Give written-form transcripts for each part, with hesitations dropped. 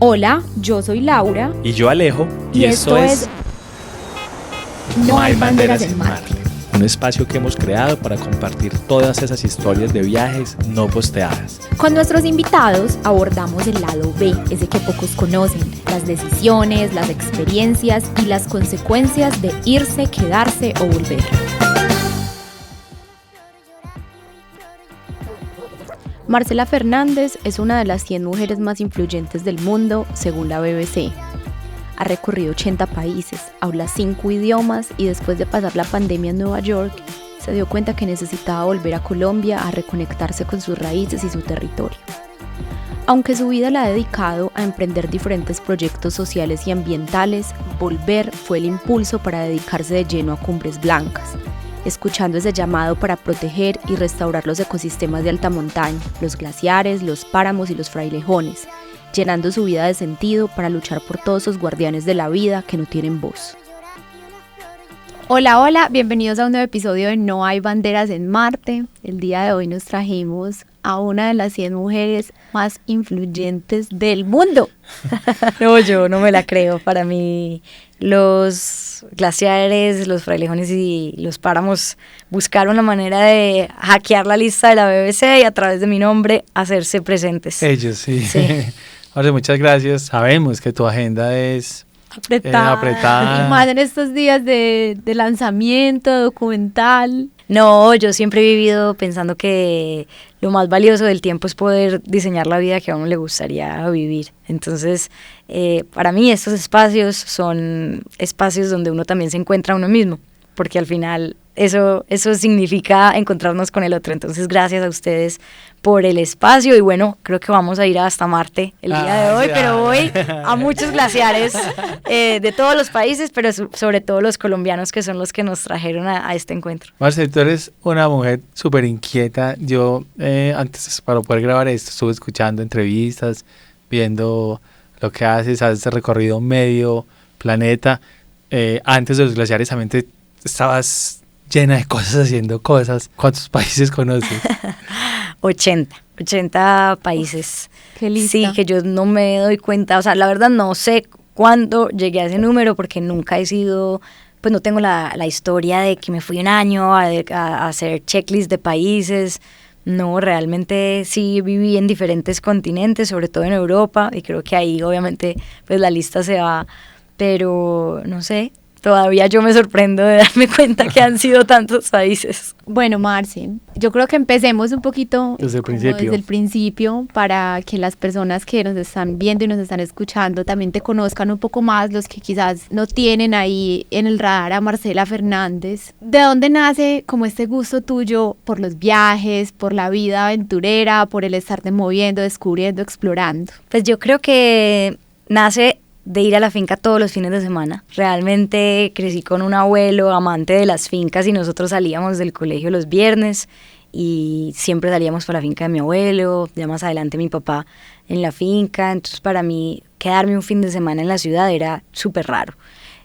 Hola, yo soy Laura. Y yo Alejo. Y esto es No hay banderas en Marte. Un espacio que hemos creado para compartir todas esas historias de viajes no posteadas. Con nuestros invitados abordamos el lado B, ese que pocos conocen, las decisiones, las experiencias y las consecuencias de irse, quedarse o volver. Marcela Fernández es una de las 100 mujeres más influyentes del mundo, según la BBC. Ha recorrido 80 países, habla 5 idiomas y después de pasar la pandemia en Nueva York, se dio cuenta que necesitaba volver a Colombia a reconectarse con sus raíces y su territorio. Aunque su vida la ha dedicado a emprender diferentes proyectos sociales y ambientales, volver fue el impulso para dedicarse de lleno a Cumbres Blancas, escuchando ese llamado para proteger y restaurar los ecosistemas de alta montaña, los glaciares, los páramos y los frailejones, llenando su vida de sentido para luchar por todos esos guardianes de la vida que no tienen voz. Hola, bienvenidos a un nuevo episodio de No hay banderas en Marte. El día de hoy nos trajimos a una de las 100 mujeres más influyentes del mundo. No, yo no me la creo. Para mí, los glaciares, los frailejones y los páramos buscaron la manera de hackear la lista de la BBC y a través de mi nombre hacerse presentes. Ellos, sí. Jorge, muchas gracias. Sabemos que tu agenda es apretada. Y más en estos días de lanzamiento, documental. No, yo siempre he vivido pensando que lo más valioso del tiempo es poder diseñar la vida que a uno le gustaría vivir. Entonces, para mí estos espacios son espacios donde uno también se encuentra a uno mismo, porque al final eso significa encontrarnos con el otro. Entonces, gracias a ustedes por el espacio y bueno, creo que vamos a ir hasta Marte el día de hoy, pero voy a muchos glaciares de todos los países, pero sobre todo los colombianos que son los que nos trajeron a este encuentro. Marcela, tú eres una mujer súper inquieta. Yo antes para poder grabar esto estuve escuchando entrevistas, viendo lo que has recorrido medio planeta. Antes de los glaciares también estabas llena de cosas, haciendo cosas. ¿Cuántos países conoces? 80 países. Qué lista. Sí, que yo no me doy cuenta, o sea, la verdad no sé cuándo llegué a ese número porque nunca he sido, pues no tengo la historia de que me fui un año a hacer checklist de países. No, realmente sí viví en diferentes continentes, sobre todo en Europa, y creo que ahí obviamente pues la lista se va, pero no sé. Todavía yo me sorprendo de darme cuenta que han sido tantos países. Bueno, Marce, yo creo que empecemos un poquito desde el principio para que las personas que nos están viendo y nos están escuchando también te conozcan un poco más, los que quizás no tienen ahí en el radar a Marcela Fernández. ¿De dónde nace como este gusto tuyo por los viajes, por la vida aventurera, por el estarte moviendo, descubriendo, explorando? Pues yo creo que nace de ir a la finca todos los fines de semana. Realmente crecí con un abuelo amante de las fincas y nosotros salíamos del colegio los viernes y siempre salíamos para la finca de mi abuelo, ya más adelante mi papá en la finca. Entonces para mí quedarme un fin de semana en la ciudad era súper raro.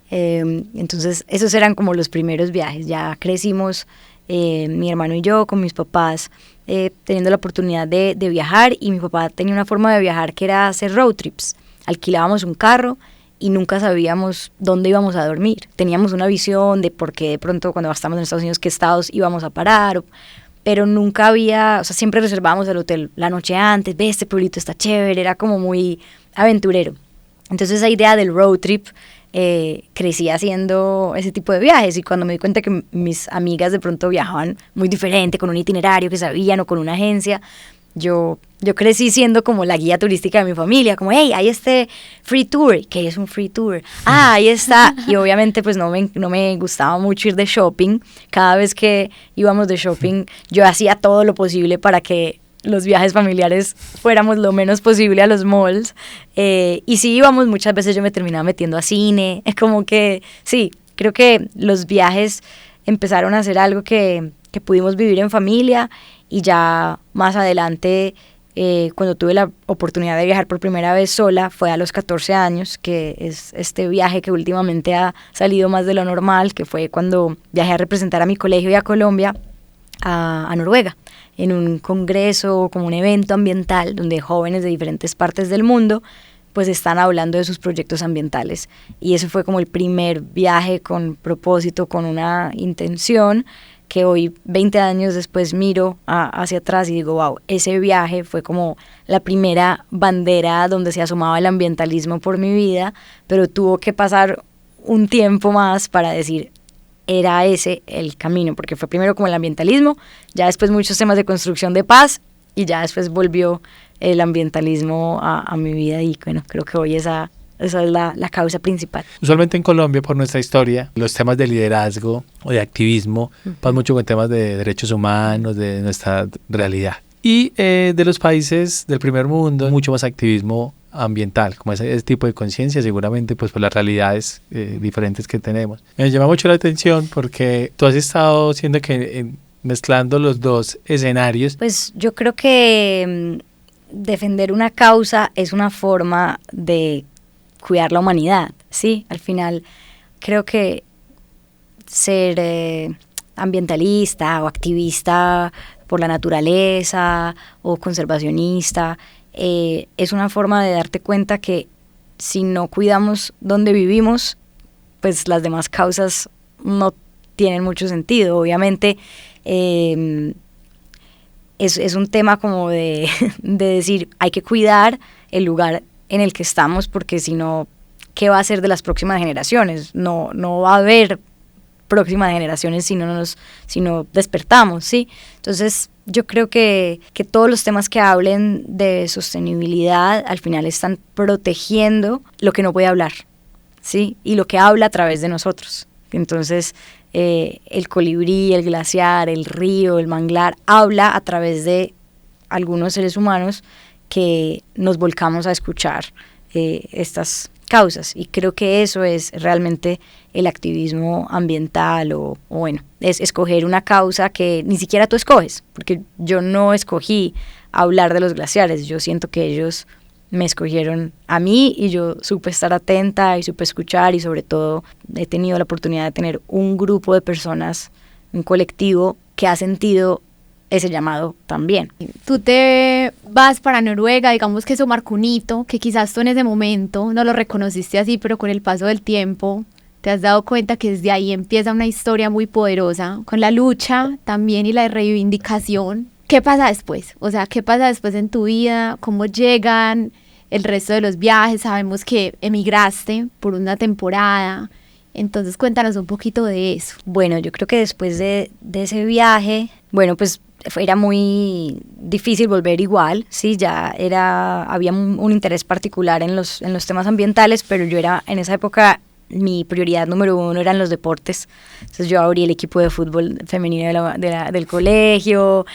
Entonces esos eran como los primeros viajes. Ya crecimos mi hermano y yo con mis papás teniendo la oportunidad de viajar, y mi papá tenía una forma de viajar que era hacer road trips. Alquilábamos un carro y nunca sabíamos dónde íbamos a dormir. Teníamos una visión de por qué de pronto cuando estábamos en Estados Unidos qué estados íbamos a parar, pero nunca había, o sea, siempre reservábamos el hotel la noche antes, ve, este pueblito está chévere, era como muy aventurero. Entonces esa idea del road trip crecí haciendo ese tipo de viajes, y cuando me di cuenta que mis amigas de pronto viajaban muy diferente, con un itinerario que sabían o con una agencia, yo crecí siendo como la guía turística de mi familia, como, hey, hay este free tour. ¿Qué es un free tour? Ah, ahí está. Y obviamente pues no me gustaba mucho ir de shopping. Cada vez que íbamos de shopping, yo hacía todo lo posible para que los viajes familiares fuéramos lo menos posible a los malls. Y si íbamos, muchas veces yo me terminaba metiendo a cine. Es como que, sí, creo que los viajes empezaron a ser algo que pudimos vivir en familia. Y ya más adelante, cuando tuve la oportunidad de viajar por primera vez sola, fue a los 14 años, que es este viaje que últimamente ha salido más de lo normal, que fue cuando viajé a representar a mi colegio y a Colombia a Noruega, en un congreso, como un evento ambiental, donde jóvenes de diferentes partes del mundo pues están hablando de sus proyectos ambientales. Y ese fue como el primer viaje con propósito, con una intención, que hoy, 20 años después, miro hacia atrás y digo, wow, ese viaje fue como la primera bandera donde se asomaba el ambientalismo por mi vida, pero tuvo que pasar un tiempo más para decir, era ese el camino, porque fue primero como el ambientalismo, ya después muchos temas de construcción de paz, y ya después volvió el ambientalismo a mi vida, y bueno, creo que hoy esa es la causa principal. Usualmente en Colombia, por nuestra historia, los temas de liderazgo o de activismo pasan mucho con temas de derechos humanos, de nuestra realidad. Y de los países del primer mundo, mucho más activismo ambiental, como ese tipo de conciencia, seguramente pues por las realidades diferentes que tenemos. Me llama mucho la atención porque tú has estado siendo que mezclando los dos escenarios. Pues yo creo que defender una causa es una forma de cuidar la humanidad, ¿sí? Al final creo que ser ambientalista o activista por la naturaleza o conservacionista es una forma de darte cuenta que si no cuidamos donde vivimos, pues las demás causas no tienen mucho sentido. Obviamente es un tema como de decir, hay que cuidar el lugar en el que estamos, porque si no, ¿qué va a ser de las próximas generaciones? No va a haber próximas generaciones si no despertamos, ¿sí? Entonces, yo creo que todos los temas que hablen de sostenibilidad al final están protegiendo lo que no puede hablar, ¿sí? Y lo que habla a través de nosotros. Entonces, el colibrí, el glaciar, el río, el manglar, habla a través de algunos seres humanos que nos volcamos a escuchar estas causas, y creo que eso es realmente el activismo ambiental, o bueno, es escoger una causa que ni siquiera tú escoges, porque yo no escogí hablar de los glaciares, yo siento que ellos me escogieron a mí y yo supe estar atenta y supe escuchar, y sobre todo he tenido la oportunidad de tener un grupo de personas, un colectivo que ha sentido ese llamado también. Tú te vas para Noruega, digamos que eso marcó un hito, que quizás tú en ese momento no lo reconociste así, pero con el paso del tiempo te has dado cuenta que desde ahí empieza una historia muy poderosa, con la lucha también y la reivindicación. ¿Qué pasa después? O sea, ¿qué pasa después en tu vida? ¿Cómo llegan el resto de los viajes? Sabemos que emigraste por una temporada, entonces cuéntanos un poquito de eso. Bueno, yo creo que después de ese viaje, bueno, pues era muy difícil volver igual, sí, había un interés particular en los temas ambientales, pero yo era, en esa época, mi prioridad número uno eran los deportes. Entonces yo abrí el equipo de fútbol femenino del colegio,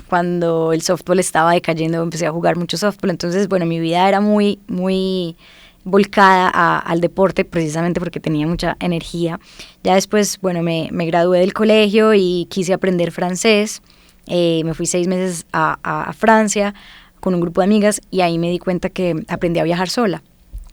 cuando el softball estaba decayendo empecé a jugar mucho softball, entonces bueno, mi vida era muy, muy volcada al deporte, precisamente porque tenía mucha energía. Ya después, bueno, me gradué del colegio y quise aprender francés. Me fui 6 meses a Francia con un grupo de amigas, y ahí me di cuenta que aprendí a viajar sola,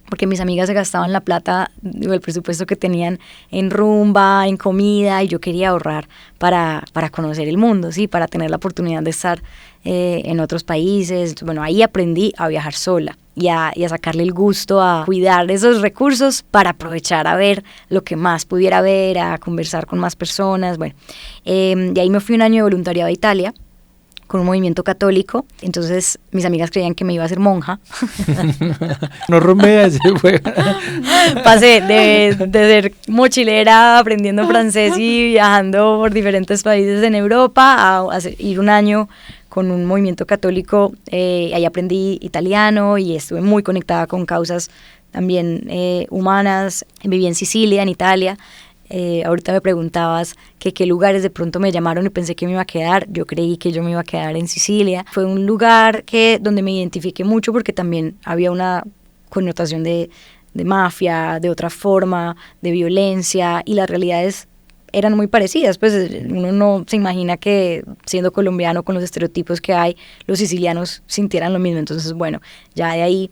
porque mis amigas se gastaban la plata, el presupuesto que tenían en rumba, en comida, y yo quería ahorrar para conocer el mundo, ¿sí? Para tener la oportunidad de estar en otros países. Entonces, bueno, ahí aprendí a viajar sola y a sacarle el gusto a cuidar esos recursos para aprovechar a ver lo que más pudiera ver, a conversar con más personas. Bueno, y ahí me fui un año de voluntariado a Italia con un movimiento católico. Entonces mis amigas creían que me iba a hacer monja. No rumbeas. Pasé de ser mochilera aprendiendo francés y viajando por diferentes países en Europa a ir un año con un movimiento católico. Ahí aprendí italiano y estuve muy conectada con causas también humanas. Viví en Sicilia, en Italia. Ahorita me preguntabas qué lugares de pronto me llamaron y pensé que me iba a quedar. Yo creí que yo me iba a quedar en Sicilia. Fue un lugar donde me identifiqué mucho, porque también había una connotación de mafia, de otra forma, de violencia, y las realidades eran muy parecidas. Pues uno no se imagina que, siendo colombiano, con los estereotipos que hay, los sicilianos sintieran lo mismo. Entonces, bueno, ya de ahí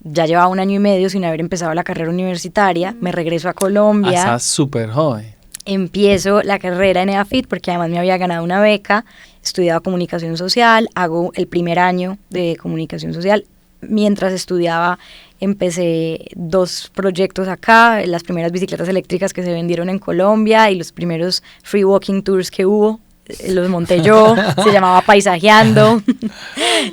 ya llevaba 1 año y medio sin haber empezado la carrera universitaria. Me regreso a Colombia. Estás súper joven. Empiezo la carrera en EAFIT, porque además me había ganado una beca. Estudiaba comunicación social, hago el primer año de comunicación social, mientras estudiaba empecé 2 proyectos acá, las primeras bicicletas eléctricas que se vendieron en Colombia y los primeros free walking tours que hubo, los monté yo, se llamaba Paisajeando.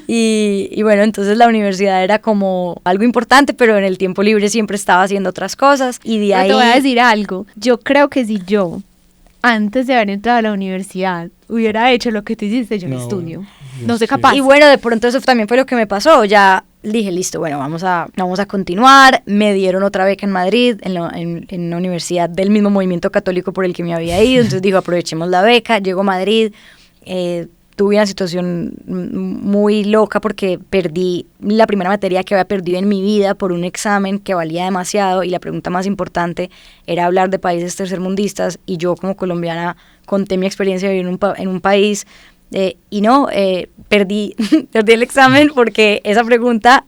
y bueno, entonces la universidad era como algo importante, pero en el tiempo libre siempre estaba haciendo otras cosas. Y de ahí... Te voy a decir algo, yo creo que si yo, antes de haber entrado a la universidad, hubiera hecho lo que tú hiciste, yo no estudio. No soy capaz. Y bueno, de pronto eso también fue lo que me pasó. Ya dije, listo, bueno, vamos a continuar. Me dieron otra beca en Madrid, en una universidad del mismo movimiento católico por el que me había ido. Entonces digo, aprovechemos la beca. Llego a Madrid, tuve una situación muy loca porque perdí la primera materia que había perdido en mi vida por un examen que valía demasiado, y la pregunta más importante era hablar de países tercermundistas, y yo como colombiana conté mi experiencia de vivir en un país. Y no, perdí el examen porque esa pregunta,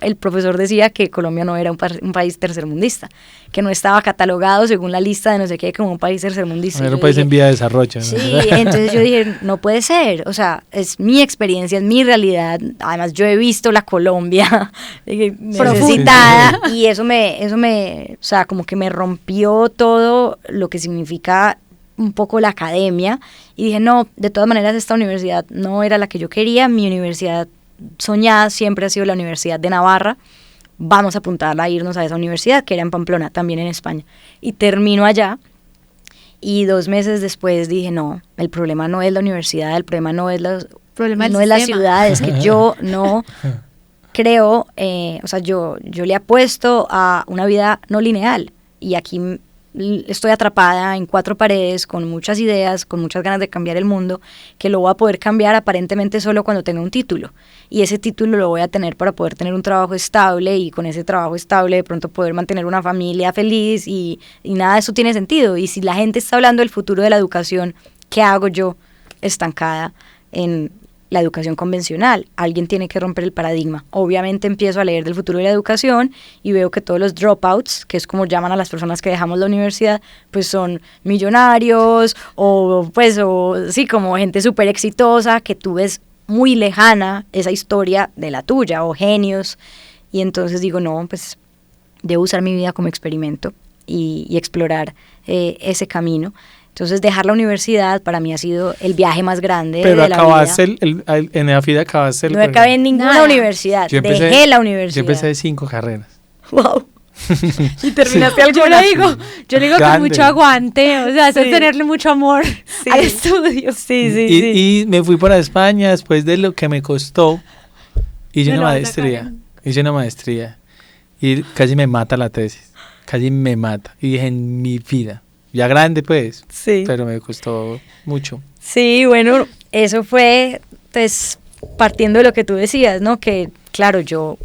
el profesor decía que Colombia no era un país tercermundista, que no estaba catalogado según la lista de no sé qué como un país tercermundista. Era un país en vía de desarrollo, ¿no? Sí, entonces yo dije, no puede ser, o sea, es mi experiencia, es mi realidad, además yo he visto la Colombia necesitada, y eso me, o sea, como que me rompió todo lo que significa un poco la academia, y dije, no, de todas maneras esta universidad no era la que yo quería, mi universidad soñada siempre ha sido la Universidad de Navarra, vamos a apuntarla a irnos a esa universidad, que era en Pamplona, también en España, y termino allá, y 2 meses después dije, no, el problema no es la universidad, el problema no es la ciudad, es que yo no creo, o sea, yo le apuesto a una vida no lineal, y aquí estoy atrapada en 4 paredes con muchas ideas, con muchas ganas de cambiar el mundo, que lo voy a poder cambiar aparentemente solo cuando tenga un título, y ese título lo voy a tener para poder tener un trabajo estable, y con ese trabajo estable de pronto poder mantener una familia feliz, y nada de eso tiene sentido. Y si la gente está hablando del futuro de la educación, ¿qué hago yo estancada en la educación convencional? Alguien tiene que romper el paradigma. Obviamente empiezo a leer del futuro de la educación y veo que todos los dropouts, que es como llaman a las personas que dejamos la universidad, pues son millonarios o sí, como gente súper exitosa que tú ves muy lejana esa historia de la tuya, o genios. Y entonces digo, no, pues debo usar mi vida como experimento y explorar ese camino. Entonces dejar la universidad para mí ha sido el viaje más grande de la vida. Pero acabaste en la FIDE acabaste el... No acabé en ninguna universidad, dejé la universidad. Yo empecé 5 carreras. ¡Wow! ¿Y terminaste Yo alguna? Yo lo digo con mucho aguante, o sea, eso es tenerle mucho amor al estudio. Y me fui para España después de lo que me costó, hice una maestría, y casi me mata la tesis, casi me mata, y dije, en mi vida, ya grande pues, pero me costó mucho. Sí, bueno, eso fue, pues, partiendo de lo que tú decías, ¿no? Que, claro, yo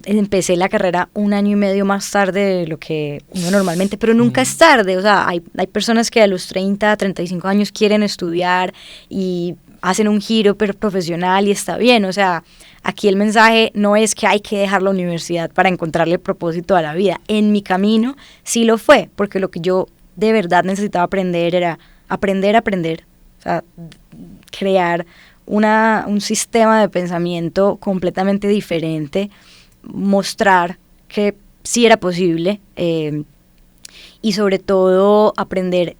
empecé la carrera 1 año y medio más tarde de lo que uno normalmente, pero nunca es tarde. O sea, hay personas que a los 30, 35 años quieren estudiar y hacen un giro profesional y está bien. O sea, aquí el mensaje no es que hay que dejar la universidad para encontrarle propósito a la vida. En mi camino sí lo fue, porque lo que yo de verdad necesitaba aprender era aprender. O sea, crear un sistema de pensamiento completamente diferente, mostrar que sí era posible, y sobre todo aprender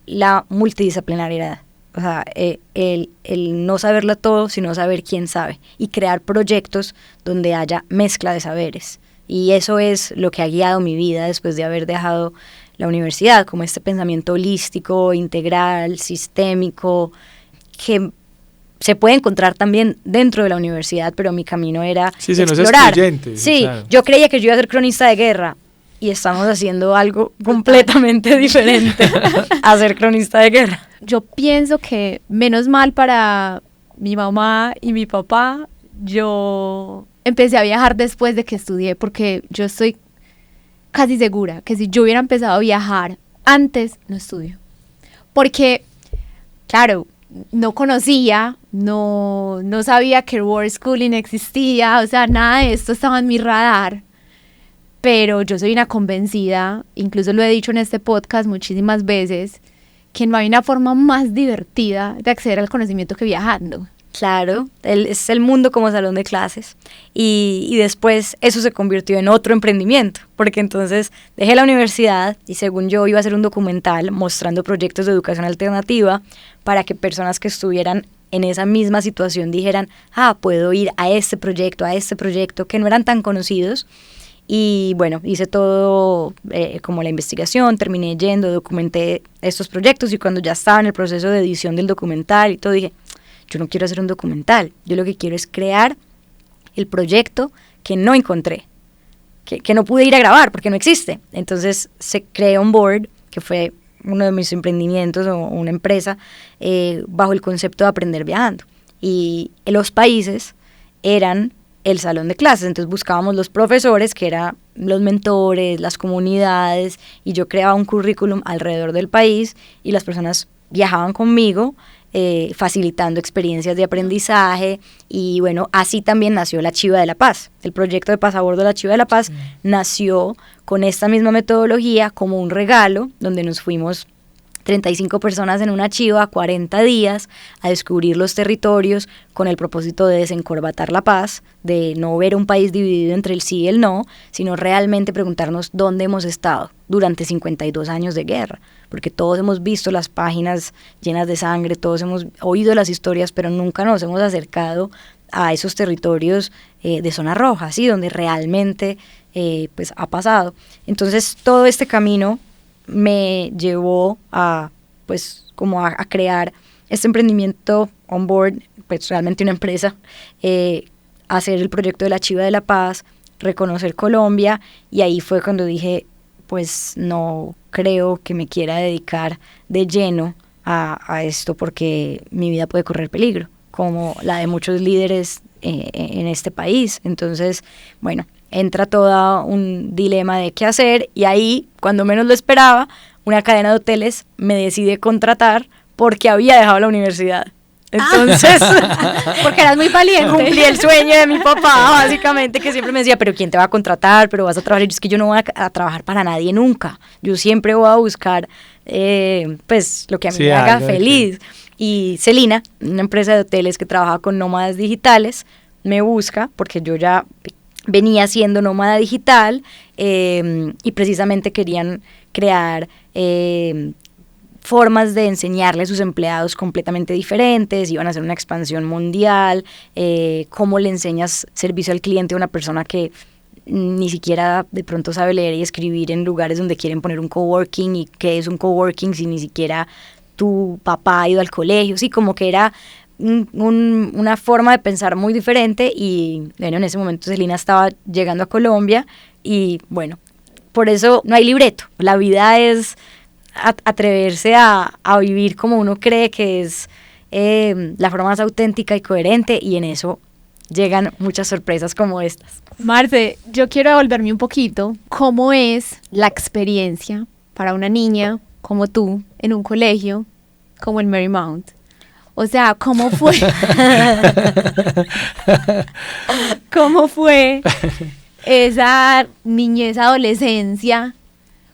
la multidisciplinariedad. O sea, el no saberlo todo, sino saber quién sabe, y crear proyectos donde haya mezcla de saberes. Y eso es lo que ha guiado mi vida después de haber dejado la universidad, como este pensamiento holístico, integral, sistémico, que se puede encontrar también dentro de la universidad, pero mi camino era explorar. Sí, claro. Yo creía que yo iba a ser cronista de guerra, y estamos haciendo algo completamente diferente a ser cronista de guerra. Yo pienso que menos mal para mi mamá y mi papá, yo empecé a viajar después de que estudié, porque yo estoy casi segura que si yo hubiera empezado a viajar antes, no estudio. Porque, claro, no conocía, no sabía que World Schooling existía, o sea, nada de esto estaba en mi radar. Pero yo soy una convencida, incluso lo he dicho en este podcast muchísimas veces, que no hay una forma más divertida de acceder al conocimiento que viajando. Claro, es el mundo como salón de clases y después eso se convirtió en otro emprendimiento, porque entonces dejé la universidad y según yo iba a hacer un documental mostrando proyectos de educación alternativa para que personas que estuvieran en esa misma situación dijeran, puedo ir a este proyecto, que no eran tan conocidos. Y bueno, hice todo como la investigación, terminé yendo, documenté estos proyectos y cuando ya estaba en el proceso de edición del documental y todo dije, yo no quiero hacer un documental, yo lo que quiero es crear el proyecto que no encontré, que no pude ir a grabar porque no existe. Entonces se creó On Board, que fue uno de mis emprendimientos o una empresa bajo el concepto de aprender viajando. Y los países eran el salón de clases, entonces buscábamos los profesores, que eran los mentores, las comunidades, y yo creaba un currículum alrededor del país y las personas viajaban conmigo, facilitando experiencias de aprendizaje y bueno, así también nació La Chiva de la Paz. El proyecto de Pasabordo La Chiva de la Paz nació con esta misma metodología como un regalo, donde nos fuimos 35 personas en una chiva, 40 días, a descubrir los territorios con el propósito de desencorbatar la paz, de no ver un país dividido entre el sí y el no, sino realmente preguntarnos dónde hemos estado durante 52 años de guerra, porque todos hemos visto las páginas llenas de sangre, todos hemos oído las historias, pero nunca nos hemos acercado a esos territorios de zona roja, ¿sí? Donde realmente pues ha pasado. Entonces todo este camino me llevó a pues como a crear este emprendimiento On Board, pues realmente una empresa, hacer el proyecto de La Chiva de la Paz, reconocer Colombia, y ahí fue cuando dije, pues no creo que me quiera dedicar de lleno a esto porque mi vida puede correr peligro, como la de muchos líderes en este país. Entonces, bueno, entra todo un dilema de qué hacer y ahí, cuando menos lo esperaba, una cadena de hoteles me decide contratar porque había dejado la universidad. Entonces, porque eras muy valiente. Cumplí el sueño de mi papá, básicamente, que siempre me decía, pero ¿quién te va a contratar? ¿Pero vas a trabajar? Y yo, es que yo no voy a trabajar para nadie nunca. Yo siempre voy a buscar, pues, lo que a mí me haga feliz. Y Celina, una empresa de hoteles que trabaja con nómadas digitales, me busca, porque yo ya venía siendo nómada digital, y precisamente querían crear formas de enseñarle a sus empleados completamente diferentes, iban a hacer una expansión mundial, cómo le enseñas servicio al cliente a una persona que ni siquiera de pronto sabe leer y escribir en lugares donde quieren poner un coworking, y qué es un coworking si ni siquiera tu papá ha ido al colegio, sí, como que era una forma de pensar muy diferente. Y bueno, en ese momento Celina estaba llegando a Colombia y bueno, por eso no hay libreto, la vida es atreverse a vivir como uno cree que es la forma más auténtica y coherente, y en eso llegan muchas sorpresas como estas. Marce, yo quiero devolverme un poquito. ¿Cómo es la experiencia para una niña como tú en un colegio como el Marymount? O sea, ¿cómo fue? ¿Cómo fue esa niñez, adolescencia,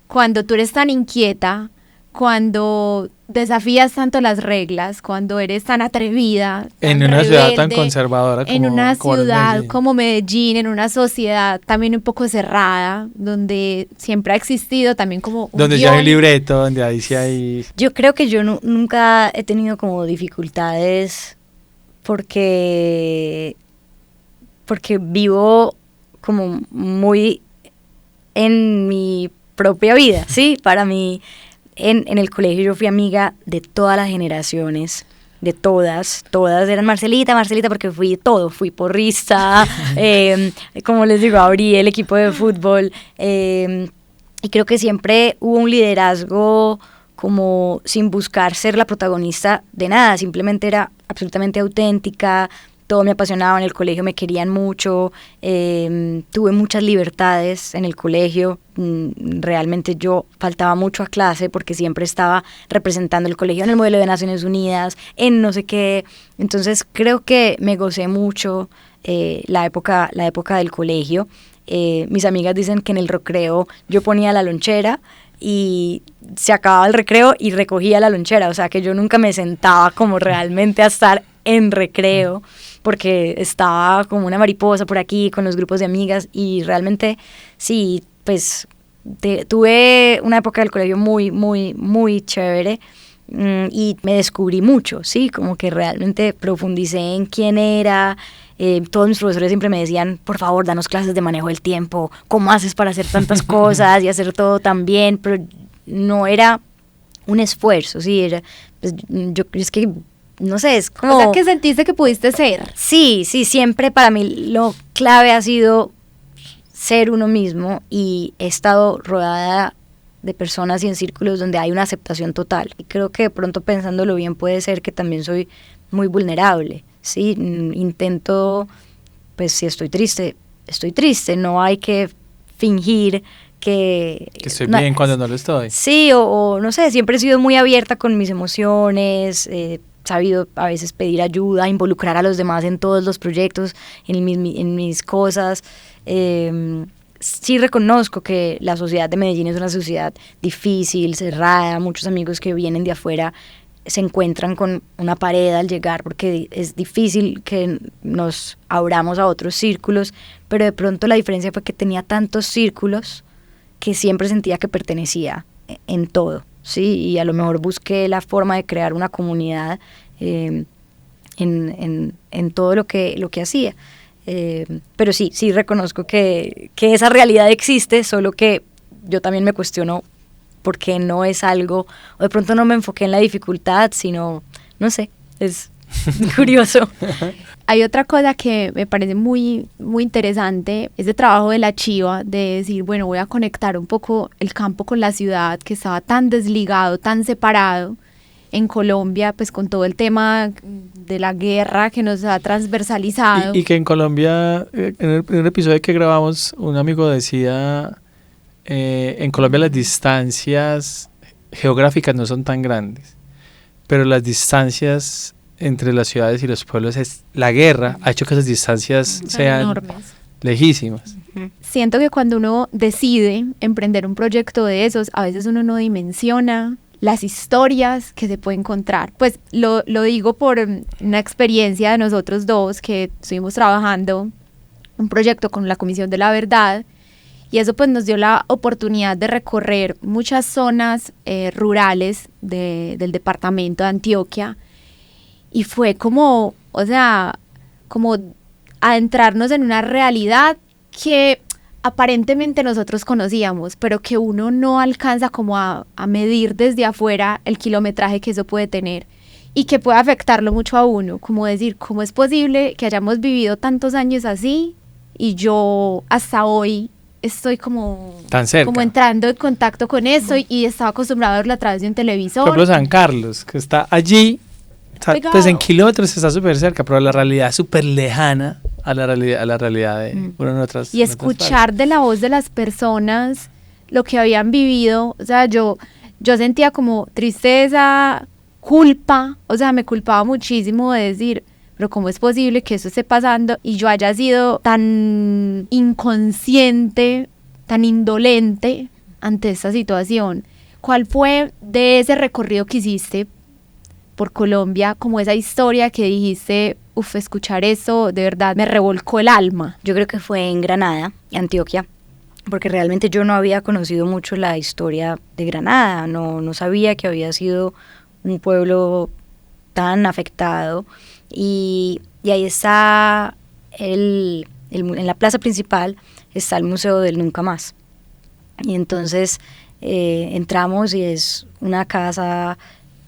cuando tú eres tan inquieta, cuando desafías tanto las reglas, cuando eres tan atrevida, tan en una rebelde, ciudad tan conservadora como, en una como ciudad Medellín. como Medellín, en una sociedad también un poco cerrada, donde siempre ha existido también como un donde ya hay un guión? libreto, donde ahí sí hay... Yo creo que yo nunca he tenido como dificultades porque vivo como muy en mi propia vida, ¿sí? Para mí, en el colegio yo fui amiga de todas las generaciones, de todas eran Marcelita, porque fui todo, fui porrista, como les digo, abrí el equipo de fútbol, y creo que siempre hubo un liderazgo como sin buscar ser la protagonista de nada, simplemente era absolutamente auténtica, todo me apasionaba, en el colegio me querían mucho, tuve muchas libertades en el colegio, realmente yo faltaba mucho a clase porque siempre estaba representando el colegio en el modelo de Naciones Unidas, en no sé qué, entonces creo que me gocé mucho la época del colegio. Mis amigas dicen que en el recreo yo ponía la lonchera y se acababa el recreo y recogía la lonchera, o sea que yo nunca me sentaba como realmente a estar en recreo, porque estaba como una mariposa por aquí con los grupos de amigas, y realmente sí, pues tuve una época del colegio muy, muy, muy chévere, y me descubrí mucho, sí, como que realmente profundicé en quién era. Todos mis profesores siempre me decían, por favor, danos clases de manejo del tiempo, ¿cómo haces para hacer tantas cosas y hacer todo tan bien? Pero no era un esfuerzo, sí, era, pues, yo es que, no sé, es como... O sea, que sentiste que pudiste ser. Sí, siempre para mí lo clave ha sido ser uno mismo, y he estado rodeada de personas y en círculos donde hay una aceptación total. Y creo que de pronto, pensándolo bien, puede ser que también soy muy vulnerable, ¿sí? Intento, pues si estoy triste, no hay que fingir que estoy bien cuando no lo estoy. Sí, o no sé, siempre he sido muy abierta con mis emociones, sabido a veces pedir ayuda, involucrar a los demás en todos los proyectos, en mis cosas. Sí reconozco que la sociedad de Medellín es una sociedad difícil, cerrada, muchos amigos que vienen de afuera se encuentran con una pared al llegar, porque es difícil que nos abramos a otros círculos, pero de pronto la diferencia fue que tenía tantos círculos que siempre sentía que pertenecía en todo, ¿sí? Y a lo mejor busqué la forma de crear una comunidad en todo lo que hacía. Pero sí reconozco que esa realidad existe, solo que yo también me cuestiono por qué no es algo, o de pronto no me enfoqué en la dificultad, sino, no sé, es curioso. Hay otra cosa que me parece muy, muy interesante, ese trabajo de la chiva, de decir, bueno, voy a conectar un poco el campo con la ciudad, que estaba tan desligado, tan separado. En Colombia, pues con todo el tema de la guerra que nos ha transversalizado. Y que en Colombia, en el episodio que grabamos, un amigo decía, en Colombia las distancias geográficas no son tan grandes, pero las distancias entre las ciudades y los pueblos, la guerra ha hecho que esas distancias sean enormes, lejísimas. Siento que cuando uno decide emprender un proyecto de esos, a veces uno no dimensiona las historias que se puede encontrar. Pues lo digo por una experiencia de nosotros dos, que estuvimos trabajando un proyecto con la Comisión de la Verdad, y eso pues nos dio la oportunidad de recorrer muchas zonas rurales del departamento de Antioquia, y fue como, o sea, como adentrarnos en una realidad que aparentemente nosotros conocíamos, pero que uno no alcanza como a medir desde afuera el kilometraje que eso puede tener, y que puede afectarlo mucho a uno, como decir, ¿cómo es posible que hayamos vivido tantos años así y yo hasta hoy estoy como tan cerca, como entrando en contacto con eso, y estaba acostumbrado a verlo a través de un televisor? Por ejemplo, San Carlos, que está allí, pues en kilómetros está súper cerca, pero la realidad es súper lejana a la realidad de uno en otras. Y escuchar de la voz de las personas lo que habían vivido, o sea, yo sentía como tristeza, culpa, o sea, me culpaba muchísimo de decir, pero ¿cómo es posible que eso esté pasando y yo haya sido tan inconsciente, tan indolente ante esta situación? ¿Cuál fue de ese recorrido que hiciste por Colombia, como esa historia que dijiste, escuchar eso de verdad me revolcó el alma? Yo creo que fue en Granada, Antioquia, porque realmente yo no había conocido mucho la historia de Granada, no sabía que había sido un pueblo tan afectado, y ahí está, en la plaza principal está el Museo del Nunca Más, y entonces entramos y es una casa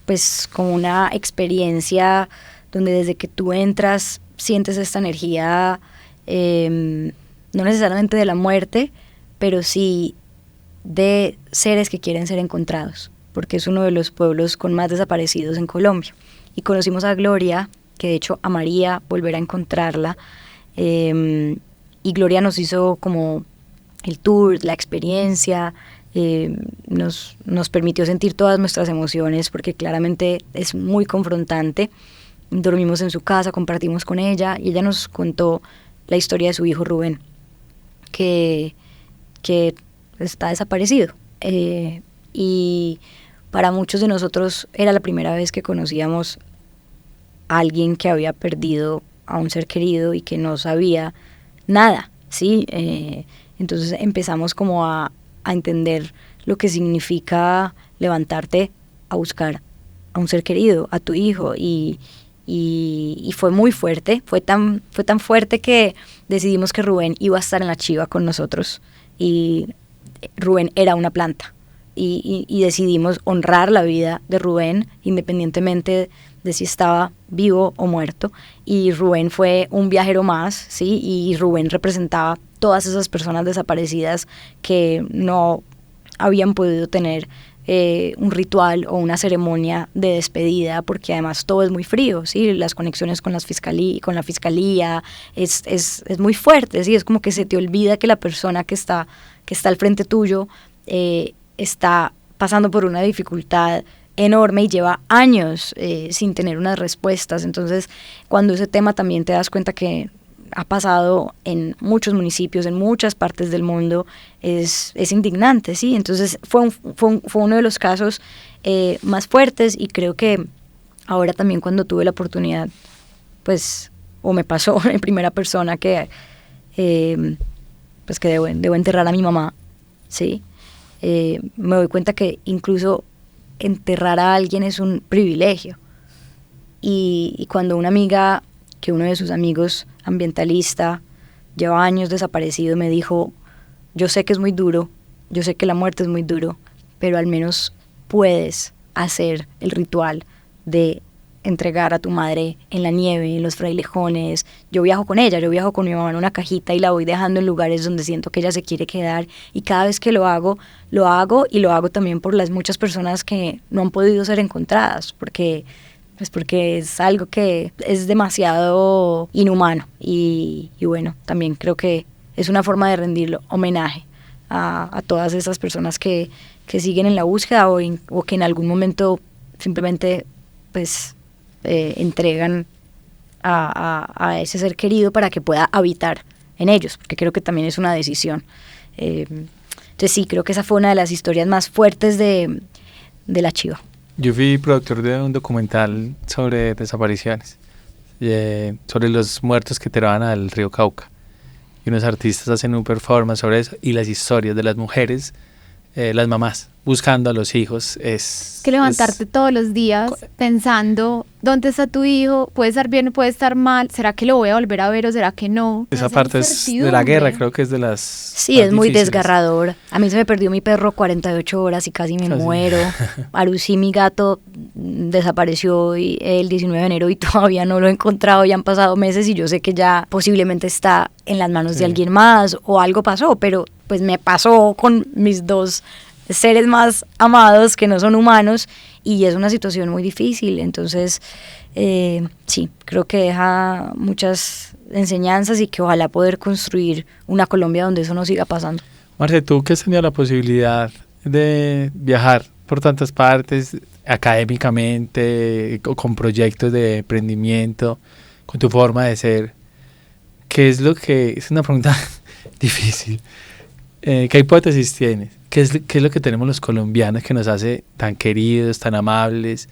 pues como una experiencia donde desde que tú entras sientes esta energía, no necesariamente de la muerte, pero sí de seres que quieren ser encontrados, porque es uno de los pueblos con más desaparecidos en Colombia. Y conocimos a Gloria, que de hecho amaría volver a encontrarla, y Gloria nos hizo como el tour, la experiencia, nos permitió sentir todas nuestras emociones, porque claramente es muy confrontante. Dormimos en su casa, compartimos con ella, y ella nos contó la historia de su hijo Rubén, que está desaparecido, y para muchos de nosotros era la primera vez que conocíamos alguien que había perdido a un ser querido y que no sabía nada, ¿sí? Entonces empezamos como a entender lo que significa levantarte a buscar a un ser querido, a tu hijo, y fue muy fuerte, fue tan fuerte que decidimos que Rubén iba a estar en la chiva con nosotros, y Rubén era una planta, y decidimos honrar la vida de Rubén independientemente de si estaba vivo o muerto, y Rubén fue un viajero más, ¿sí? Y Rubén representaba todas esas personas desaparecidas que no habían podido tener un ritual o una ceremonia de despedida, porque además todo es muy frío, ¿sí? Las conexiones con la fiscalía es muy fuerte, ¿sí? Es como que se te olvida que la persona que está al frente tuyo está pasando por una dificultad enorme y lleva años sin tener unas respuestas. Entonces, cuando ese tema también te das cuenta que ha pasado en muchos municipios, en muchas partes del mundo, es indignante, ¿sí? Entonces fue uno de los casos más fuertes, y creo que ahora también, cuando tuve la oportunidad, pues, o me pasó en primera persona que pues que debo enterrar a mi mamá, ¿sí? Me doy cuenta que incluso enterrar a alguien es un privilegio, y cuando una amiga, que uno de sus amigos ambientalista, lleva años desaparecido, me dijo: yo sé que es muy duro, yo sé que la muerte es muy duro, pero al menos puedes hacer el ritual de entregar a tu madre en la nieve, en los frailejones. Yo viajo con ella, yo viajo con mi mamá en una cajita y la voy dejando en lugares donde siento que ella se quiere quedar, y cada vez que lo hago también por las muchas personas que no han podido ser encontradas, porque es algo que es demasiado inhumano, y bueno, también creo que es una forma de rendirlo homenaje a todas esas personas que siguen en la búsqueda, o que en algún momento simplemente pues entregan a ese ser querido para que pueda habitar en ellos, porque creo que también es una decisión. Entonces sí, creo que esa fue una de las historias más fuertes de la chiva. Yo fui productor de un documental sobre desapariciones, sobre los muertos que tiraban al río Cauca, y unos artistas hacen un performance sobre eso, y las historias de las mujeres, las mamás buscando a los hijos, es que levantarte todos los días pensando: ¿dónde está tu hijo? ¿Puede estar bien o puede estar mal? ¿Será que lo voy a volver a ver o será que no? Esa parte es de la guerra, creo que es de las sí, es muy desgarrador. A mí se me perdió mi perro 48 horas y casi me muero. Arusi, mi gato, desapareció el 19 de enero y todavía no lo he encontrado, ya han pasado meses, y yo sé que ya posiblemente está en las manos de alguien más, o algo pasó, pero pues me pasó con mis dos seres más amados que no son humanos, y es una situación muy difícil. Entonces sí, creo que deja muchas enseñanzas, y que ojalá poder construir una Colombia donde eso no siga pasando. Marce, tú que has tenido la posibilidad de viajar por tantas partes, académicamente, con proyectos de emprendimiento, con tu forma de ser, ¿qué es lo que, es una pregunta difícil, qué hipótesis tienes? ¿Qué es lo que tenemos los colombianos que nos hace tan queridos, tan amables,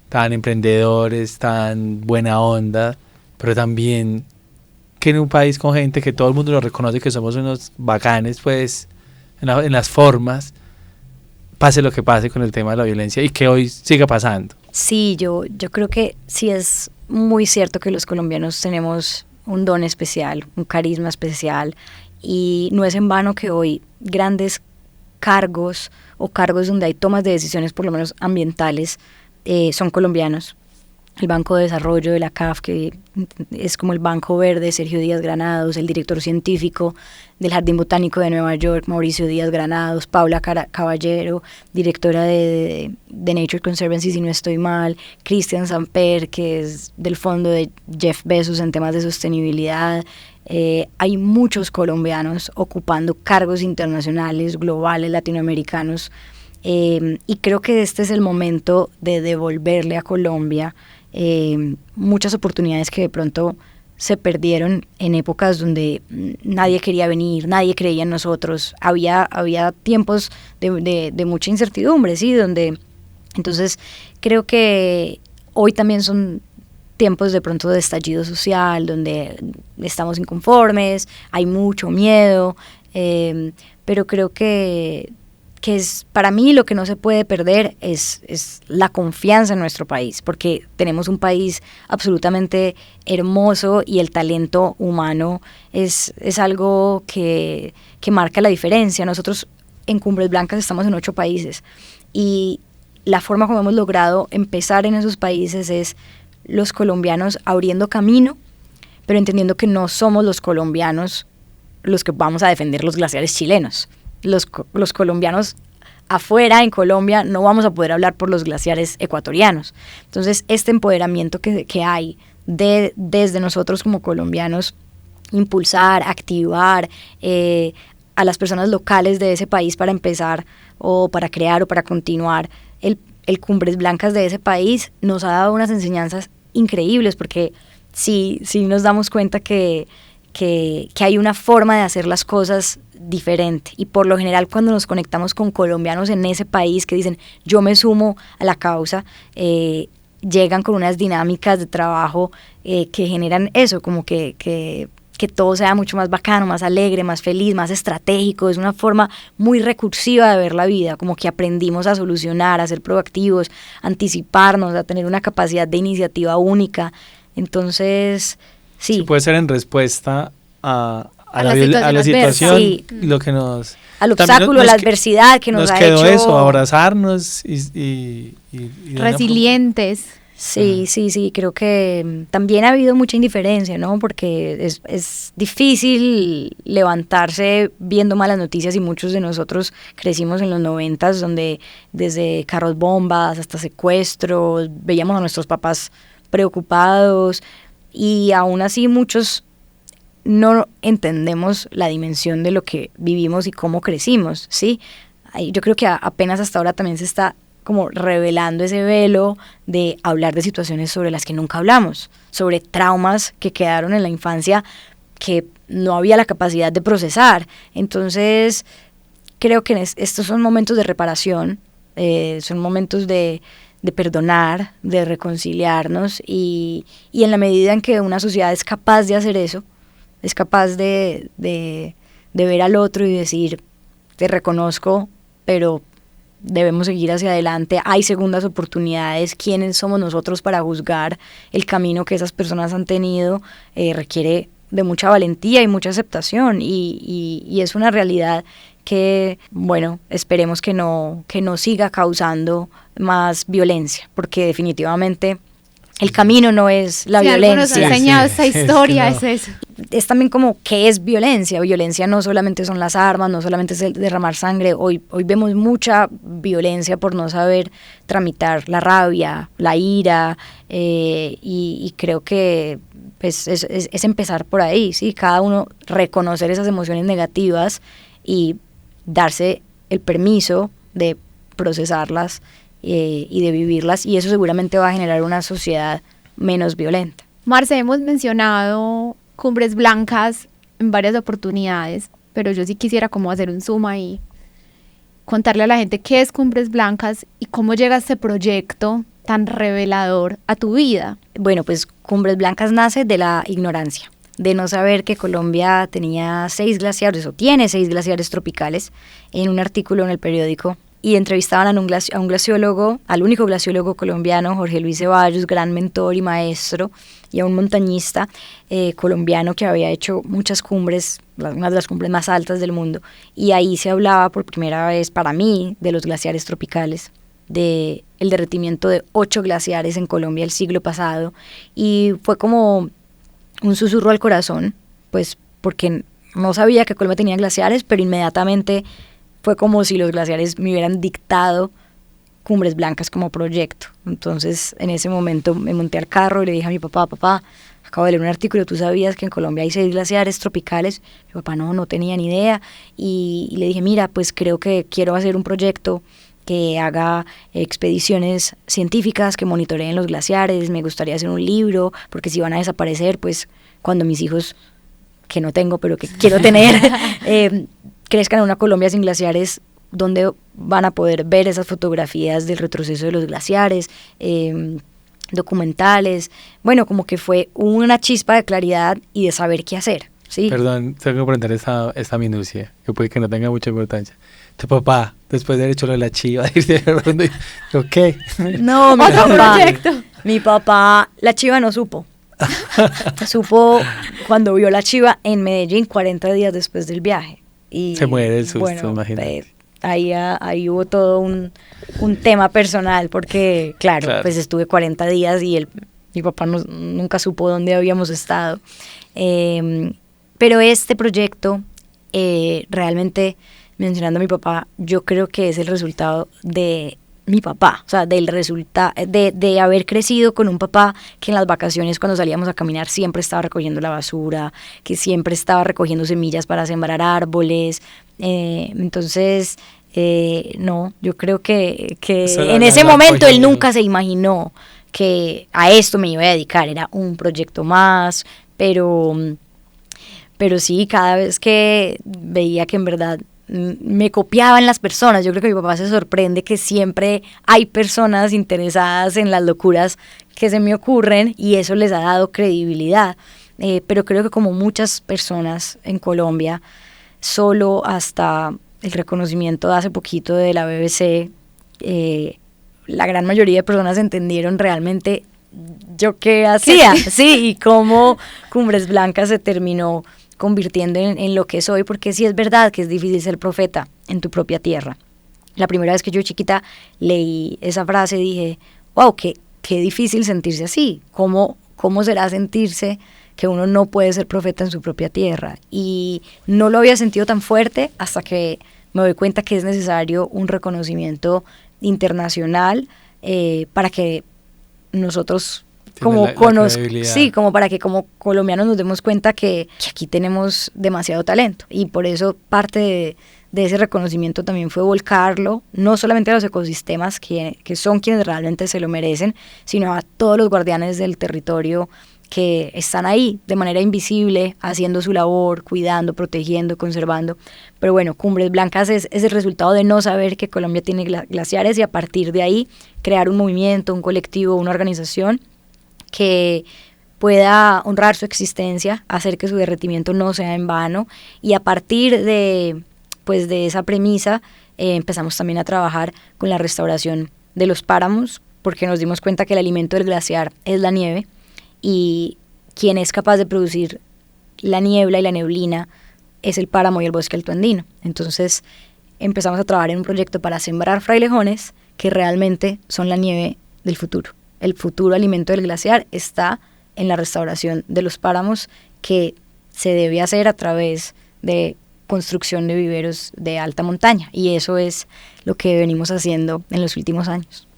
tan emprendedores, tan buena onda, pero también que en un país con gente que todo el mundo lo reconoce, que somos unos bacanes, pues, en las formas, pase lo que pase con el tema de la violencia, y que hoy siga pasando? Sí, yo creo que sí es muy cierto que los colombianos tenemos un don especial, un carisma especial, y no es en vano que hoy grandes cargos, o cargos donde hay tomas de decisiones, por lo menos ambientales, son colombianos. El Banco de Desarrollo de la CAF, que es como el Banco Verde, Sergio Díaz Granados; el director científico del Jardín Botánico de Nueva York, Mauricio Díaz Granados; Paula Caballero, directora de Nature Conservancy, si no estoy mal; Christian Samper, que es del fondo de Jeff Bezos en temas de sostenibilidad. Hay muchos colombianos ocupando cargos internacionales, globales, latinoamericanos, y creo que este es el momento de devolverle a Colombia muchas oportunidades que de pronto se perdieron en épocas donde nadie quería venir, nadie creía en nosotros. Había tiempos de mucha incertidumbre, ¿sí? Entonces creo que hoy también son tiempos de pronto de estallido social, donde estamos inconformes, hay mucho miedo, pero creo que es, para mí lo que no se puede perder es la confianza en nuestro país, porque tenemos un país absolutamente hermoso y el talento humano es algo que marca la diferencia. Nosotros en Cumbres Blancas estamos en 8 países y la forma como hemos logrado empezar en esos países es los colombianos abriendo camino, pero entendiendo que no somos los colombianos los que vamos a defender los glaciares chilenos. Los colombianos afuera, en Colombia, no vamos a poder hablar por los glaciares ecuatorianos. Entonces, este empoderamiento que hay desde nosotros como colombianos, impulsar, activar a las personas locales de ese país para empezar o para crear o para continuar el Cumbres Blancas de ese país, nos ha dado unas enseñanzas increíbles, porque sí nos damos cuenta que hay una forma de hacer las cosas diferente, y por lo general cuando nos conectamos con colombianos en ese país que dicen yo me sumo a la causa, llegan con unas dinámicas de trabajo que generan eso, como que todo sea mucho más bacano, más alegre, más feliz, más estratégico. Es una forma muy recursiva de ver la vida, como que aprendimos a solucionar, a ser proactivos, a anticiparnos, a tener una capacidad de iniciativa única. Entonces, sí. Puede ser en respuesta a la situación, sí. Lo que nos... Al obstáculo, a la adversidad que nos ha hecho... Nos quedó eso, abrazarnos y resilientes. Sí, creo que también ha habido mucha indiferencia, ¿no? Porque es difícil levantarse viendo malas noticias, y muchos de nosotros crecimos en los 90s, donde desde carros bombas hasta secuestros, veíamos a nuestros papás preocupados, y aún así muchos no entendemos la dimensión de lo que vivimos y cómo crecimos, ¿sí? Yo creo que apenas hasta ahora también se está como revelando ese velo de hablar de situaciones sobre las que nunca hablamos, sobre traumas que quedaron en la infancia que no había la capacidad de procesar. Entonces, creo que estos son momentos de reparación, son momentos de perdonar, de reconciliarnos, y en la medida en que una sociedad es capaz de hacer eso, es capaz de ver al otro y decir, te reconozco, pero debemos seguir hacia adelante, hay segundas oportunidades, ¿quiénes somos nosotros para juzgar el camino que esas personas han tenido? Requiere de mucha valentía y mucha aceptación, y es una realidad que, bueno, esperemos que no siga causando más violencia, porque definitivamente el camino no es la violencia. Algo nos ha enseñado esta historia, es eso. Es también como, ¿qué es violencia? Violencia no solamente son las armas, no solamente es el derramar sangre. Hoy vemos mucha violencia por no saber tramitar la rabia, la ira, y creo que pues, es empezar por ahí, ¿sí? Cada uno reconocer esas emociones negativas y darse el permiso de procesarlas y de vivirlas, y eso seguramente va a generar una sociedad menos violenta. Marce, hemos mencionado Cumbres Blancas en varias oportunidades, pero yo sí quisiera como hacer un zoom ahí, contarle a la gente qué es Cumbres Blancas y cómo llega este proyecto tan revelador a tu vida. Bueno, pues Cumbres Blancas nace de la ignorancia, de no saber que Colombia tenía 6 glaciares, o tiene 6 glaciares tropicales. En un artículo en el periódico, y entrevistaban a un glaciólogo, al único glaciólogo colombiano, Jorge Luis Ceballos, gran mentor y maestro, y a un montañista colombiano que había hecho muchas cumbres, una de las cumbres más altas del mundo, y ahí se hablaba por primera vez para mí de los glaciares tropicales, de el derretimiento de 8 glaciares en Colombia el siglo pasado, y fue como un susurro al corazón, pues porque no sabía que Colombia tenía glaciares, pero inmediatamente fue como si los glaciares me hubieran dictado Cumbres Blancas como proyecto. Entonces, en ese momento me monté al carro y le dije a mi papá, acabo de leer un artículo, ¿tú sabías que en Colombia hay 6 glaciares tropicales? Mi papá no tenía ni idea, y le dije, mira, pues creo que quiero hacer un proyecto que haga expediciones científicas, que monitoreen los glaciares, me gustaría hacer un libro, porque si van a desaparecer, pues cuando mis hijos, que no tengo, pero que quiero tener, crezcan en una Colombia sin glaciares, donde van a poder ver esas fotografías del retroceso de los glaciares, documentales, bueno, como que fue una chispa de claridad y de saber qué hacer, ¿sí? Perdón, tengo que preguntar esta minucia, que puede que no tenga mucha importancia. Tu papá, después de haber hecho lo de la chiva, ¿ok? No, Otro proyecto. Mi papá, la chiva no supo. Supo cuando vio la chiva en Medellín 40 días después del viaje. Y se muere el susto, bueno, imagínate. Ahí hubo todo un tema personal porque, claro, pues estuve 40 días y mi papá nunca supo dónde habíamos estado. Pero este proyecto, realmente, mencionando a mi papá, yo creo que es el resultado de mi papá, o sea, del resultado de haber crecido con un papá que en las vacaciones cuando salíamos a caminar siempre estaba recogiendo la basura, que siempre estaba recogiendo semillas para sembrar árboles. Entonces, no, yo creo que en ese momento él nunca se imaginó que a esto me iba a dedicar, era un proyecto más, pero sí, cada vez que veía que en verdad me copiaban las personas, yo creo que mi papá se sorprende que siempre hay personas interesadas en las locuras que se me ocurren y eso les ha dado credibilidad, pero creo que como muchas personas en Colombia, solo hasta el reconocimiento de hace poquito de la BBC, la gran mayoría de personas entendieron realmente yo qué hacía, sí, y cómo Cumbres Blancas se terminó convirtiendo en lo que soy, porque sí es verdad que es difícil ser profeta en tu propia tierra. La primera vez que yo chiquita leí esa frase dije, wow, qué difícil sentirse así, ¿cómo será sentirse que uno no puede ser profeta en su propia tierra? Y no lo había sentido tan fuerte hasta que me doy cuenta que es necesario un reconocimiento internacional para que nosotros como para que como colombianos nos demos cuenta que aquí tenemos demasiado talento, y por eso parte de ese reconocimiento también fue volcarlo no solamente a los ecosistemas que son quienes realmente se lo merecen, sino a todos los guardianes del territorio que están ahí de manera invisible, haciendo su labor, cuidando, protegiendo, conservando. Pero bueno, Cumbres Blancas es el resultado de no saber que Colombia tiene glaciares y a partir de ahí crear un movimiento, un colectivo, una organización que pueda honrar su existencia, hacer que su derretimiento no sea en vano, y a partir de esa premisa empezamos también a trabajar con la restauración de los páramos, porque nos dimos cuenta que el alimento del glaciar es la nieve, y quien es capaz de producir la niebla y la neblina es el páramo y el bosque altoandino. Entonces empezamos a trabajar en un proyecto para sembrar frailejones que realmente son la nieve del futuro. El futuro alimento del glaciar está en la restauración de los páramos, que se debe hacer a través de construcción de viveros de alta montaña, y eso es lo que venimos haciendo en los últimos años.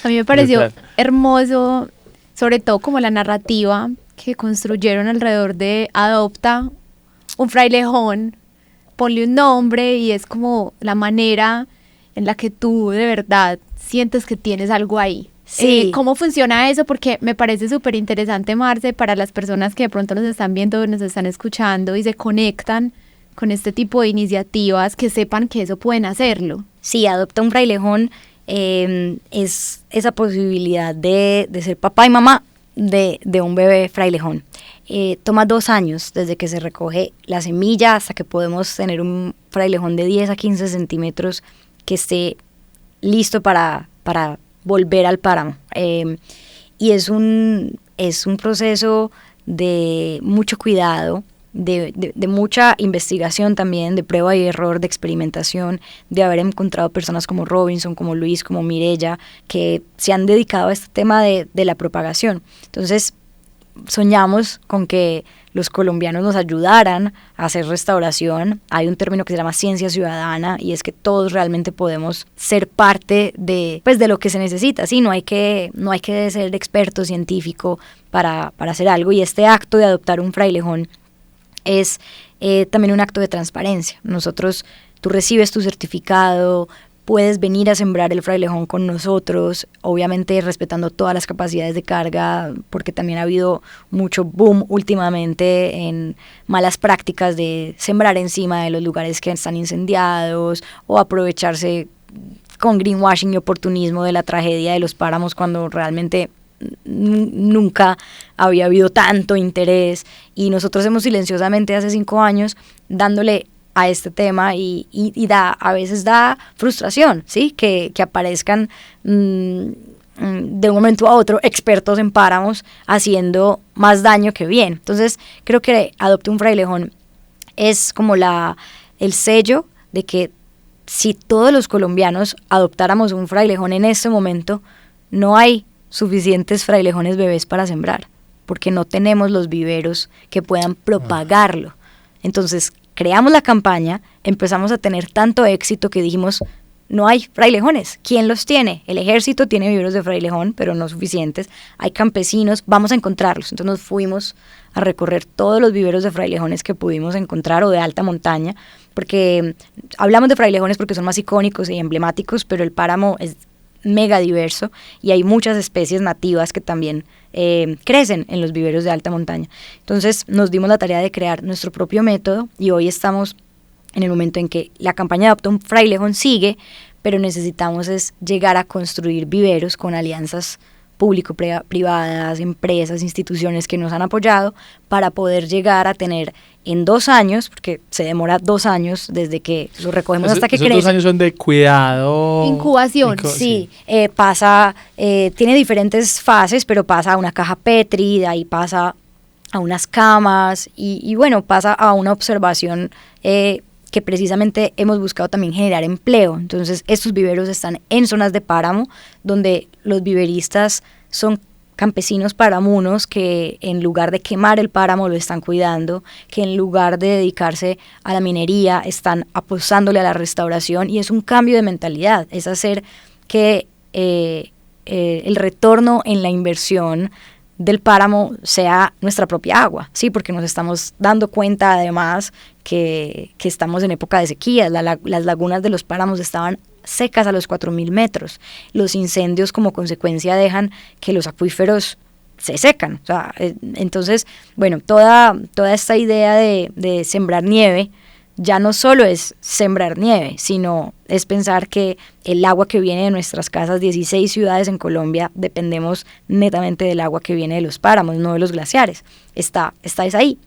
A mí me pareció hermoso, sobre todo como la narrativa que construyeron alrededor de adopta un frailejón, ponle un nombre, y es como la manera en la que tú de verdad sientes que tienes algo ahí. Sí. ¿Cómo funciona eso? Porque me parece súper interesante, Marce, para las personas que de pronto nos están viendo, nos están escuchando y se conectan con este tipo de iniciativas, que sepan que eso pueden hacerlo. Sí, Adopta un Frailejón es esa posibilidad de ser papá y mamá de un bebé frailejón. Toma 2 años desde que se recoge la semilla hasta que podemos tener un frailejón de 10 a 15 centímetros que esté listo para volver al páramo. Y es un proceso de mucho cuidado, de mucha investigación también, de prueba y error, de experimentación, de haber encontrado personas como Robinson, como Luis, como Mirella, que se han dedicado a este tema de la propagación. Entonces, soñamos con que los colombianos nos ayudaran a hacer restauración. Hay un término que se llama ciencia ciudadana, y es que todos realmente podemos ser parte de lo que se necesita, ¿sí? No hay que ser experto científico para hacer algo, y este acto de adoptar un frailejón es también un acto de transparencia. Tú recibes tu certificado, puedes venir a sembrar el frailejón con nosotros, obviamente respetando todas las capacidades de carga, porque también ha habido mucho boom últimamente en malas prácticas de sembrar encima de los lugares que están incendiados o aprovecharse con greenwashing y oportunismo de la tragedia de los páramos cuando realmente nunca había habido tanto interés, y nosotros hemos silenciosamente hace 5 años dándole a este tema y a veces da frustración, ¿sí? Que aparezcan de un momento a otro expertos en páramos haciendo más daño que bien. Entonces creo que Adopte un Frailejón es como el sello de que si todos los colombianos adoptáramos un frailejón en este momento, no hay suficientes frailejones bebés para sembrar, porque no tenemos los viveros que puedan propagarlo. Entonces creamos la campaña, empezamos a tener tanto éxito que dijimos, no hay frailejones. ¿Quién los tiene? El ejército tiene viveros de frailejón, pero no suficientes. Hay campesinos, vamos a encontrarlos. Entonces nos fuimos a recorrer todos los viveros de frailejones que pudimos encontrar, o de alta montaña, porque hablamos de frailejones porque son más icónicos y emblemáticos, pero el páramo es mega diverso y hay muchas especies nativas que también crecen en los viveros de alta montaña. Entonces nos dimos la tarea de crear nuestro propio método, y hoy estamos en el momento en que la campaña de Adopta un Frailejón sigue, pero necesitamos es llegar a construir viveros con alianzas público-privadas, empresas, instituciones que nos han apoyado, para poder llegar a tener en 2 años, porque se demora 2 años desde que lo recogemos hasta que crece. Esos 2 años son de cuidado. Incubación. Sí, pasa, tiene diferentes fases, pero pasa a una caja Petri, de ahí pasa a unas camas y bueno, pasa a una observación que precisamente hemos buscado también generar empleo. Entonces estos viveros están en zonas de páramo, donde los viveristas son campesinos paramunos que en lugar de quemar el páramo lo están cuidando, que en lugar de dedicarse a la minería están apostándole a la restauración, y es un cambio de mentalidad, es hacer que el retorno en la inversión del páramo sea nuestra propia agua, sí, porque nos estamos dando cuenta además que estamos en época de sequía. Las lagunas de los páramos estaban secas a los 4.000 metros. Los incendios como consecuencia dejan que los acuíferos se secan. O sea, entonces, bueno, toda esta idea de sembrar nieve ya no solo es sembrar nieve, sino es pensar que el agua que viene de nuestras casas, 16 ciudades en Colombia, dependemos netamente del agua que viene de los páramos, no de los glaciares. Es ahí.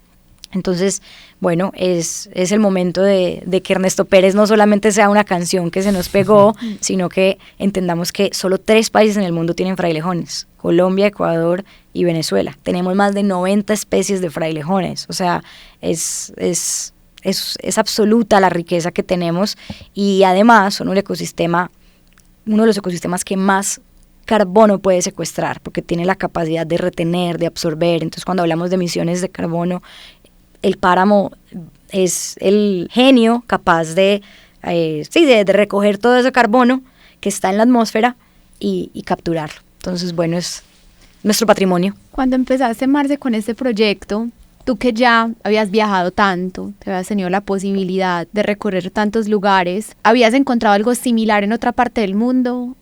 Entonces, bueno, es el momento de que Ernesto Pérez no solamente sea una canción que se nos pegó, sino que entendamos que solo 3 países en el mundo tienen frailejones: Colombia, Ecuador y Venezuela. Tenemos más de 90 especies de frailejones. O sea, es absoluta la riqueza que tenemos, y además son uno de los ecosistemas que más carbono puede secuestrar, porque tiene la capacidad de retener, de absorber. Entonces cuando hablamos de emisiones de carbono, el páramo es el genio capaz de recoger todo ese carbono que está en la atmósfera y capturarlo. Entonces, bueno, es nuestro patrimonio. Cuando empezaste, Marce, con este proyecto, tú que ya habías viajado tanto, te habías tenido la posibilidad de recorrer tantos lugares, ¿habías encontrado algo similar en otra parte del mundo?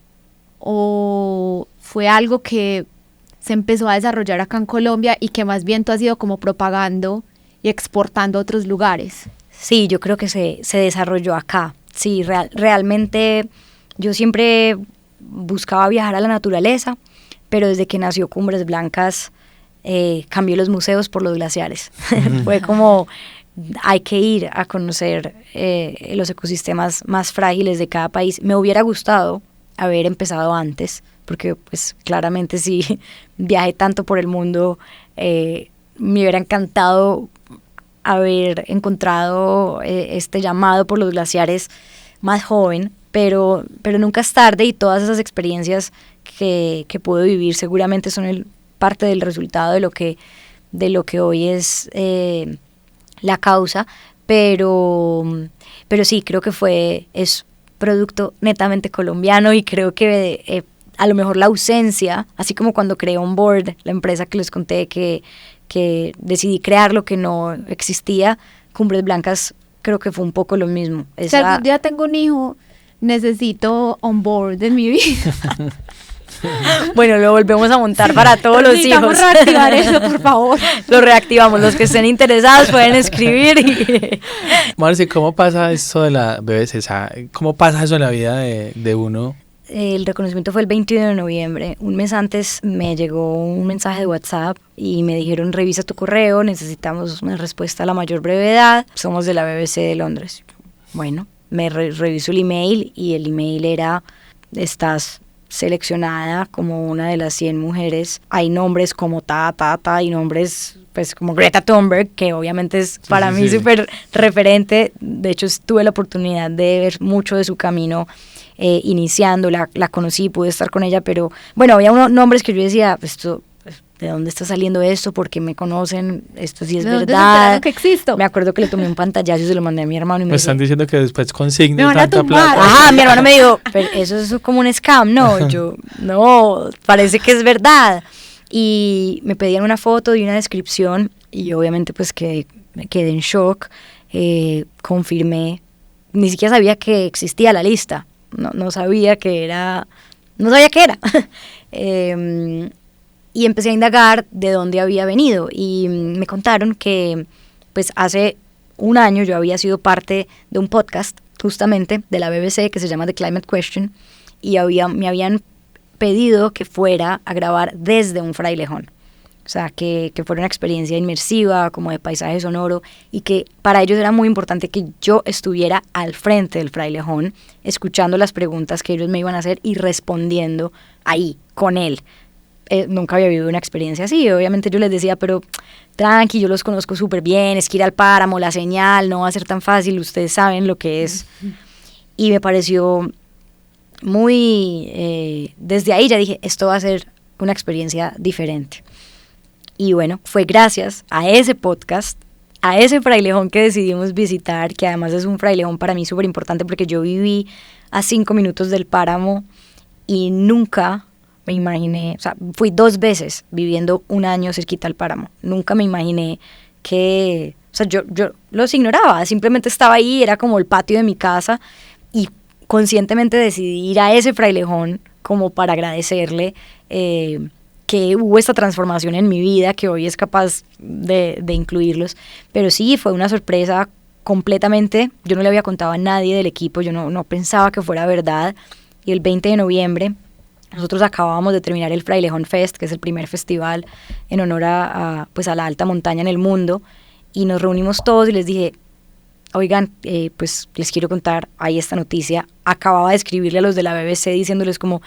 ¿O fue algo que se empezó a desarrollar acá en Colombia y que más bien tú has ido como propagando y exportando a otros lugares? Sí, yo creo que se desarrolló acá. Sí, realmente yo siempre buscaba viajar a la naturaleza, pero desde que nació Cumbres Blancas cambié los museos por los glaciares. Fue como, hay que ir a conocer los ecosistemas más frágiles de cada país. Me hubiera gustado haber empezado antes, porque pues claramente si viajé tanto por el mundo, me hubiera encantado haber encontrado este llamado por los glaciares más joven, pero nunca es tarde, y todas esas experiencias que pude vivir seguramente son parte del resultado de lo que hoy es la causa, pero sí, creo que es producto netamente colombiano, y creo que a lo mejor la ausencia, así como cuando creé On Board, la empresa que les conté que decidí crear lo que no existía, Cumbres Blancas creo que fue un poco lo mismo. Si algún día tengo un hijo, necesito On Board en mi vida. Bueno, lo volvemos a montar para todos los hijos. Necesitamos reactivar eso, por favor. Lo reactivamos, los que estén interesados pueden escribir. Marce, ¿cómo pasa esto de la BBC? O sea, ¿cómo pasa eso en la vida de uno? El reconocimiento fue el 21 de noviembre. Un mes antes me llegó un mensaje de WhatsApp y me dijeron: revisa tu correo, necesitamos una respuesta a la mayor brevedad, somos de la BBC de Londres. Bueno, me reviso el email y el email era: estás seleccionada como una de las 100 mujeres. Hay nombres como y nombres pues como Greta Thunberg, que obviamente es para mí súper referente. De hecho, tuve la oportunidad de ver mucho de su camino iniciando, la conocí, pude estar con ella, pero bueno, había unos nombres que yo decía: esto, ¿de dónde está saliendo esto? ¿Por qué me conocen? Esto sí es verdad. Que existo. Me acuerdo que le tomé un pantallazo y se lo mandé a mi hermano y me están diciendo que después consigne me van a tanta tumbar. plata. Ajá, mi hermano me dijo: pero eso es como un scam. No, yo, no, parece que es verdad. Y me pedían una foto y una descripción y obviamente pues me quedé en shock. Confirmé, ni siquiera sabía que existía la lista. No sabía que era. Y empecé a indagar de dónde había venido y me contaron que pues hace un año yo había sido parte de un podcast justamente de la BBC que se llama The Climate Question y me habían pedido que fuera a grabar desde un frailejón. O sea, que fuera una experiencia inmersiva, como de paisaje sonoro, y que para ellos era muy importante que yo estuviera al frente del frailejón, escuchando las preguntas que ellos me iban a hacer y respondiendo ahí, con él. Nunca había vivido una experiencia así. Obviamente yo les decía: pero tranqui, yo los conozco súper bien, es que ir al páramo, la señal, no va a ser tan fácil, ustedes saben lo que es. Y me pareció muy... desde ahí ya dije: esto va a ser una experiencia diferente. Y bueno, fue gracias a ese podcast, a ese frailejón que decidimos visitar, que además es un frailejón para mí súper importante porque yo viví a 5 minutos del páramo y nunca me imaginé, o sea, fui 2 veces viviendo un año cerquita al páramo, nunca me imaginé que, o sea, yo los ignoraba, simplemente estaba ahí, era como el patio de mi casa y conscientemente decidí ir a ese frailejón como para agradecerle que hubo esta transformación en mi vida, que hoy es capaz de incluirlos. Pero sí, fue una sorpresa completamente. Yo no le había contado a nadie del equipo, yo no pensaba que fuera verdad. Y el 20 de noviembre, nosotros acabábamos de terminar el Frailejón Fest, que es el primer festival en honor a la alta montaña en el mundo, y nos reunimos todos y les dije: oigan, pues les quiero contar, hay esta noticia. Acababa de escribirle a los de la BBC diciéndoles como: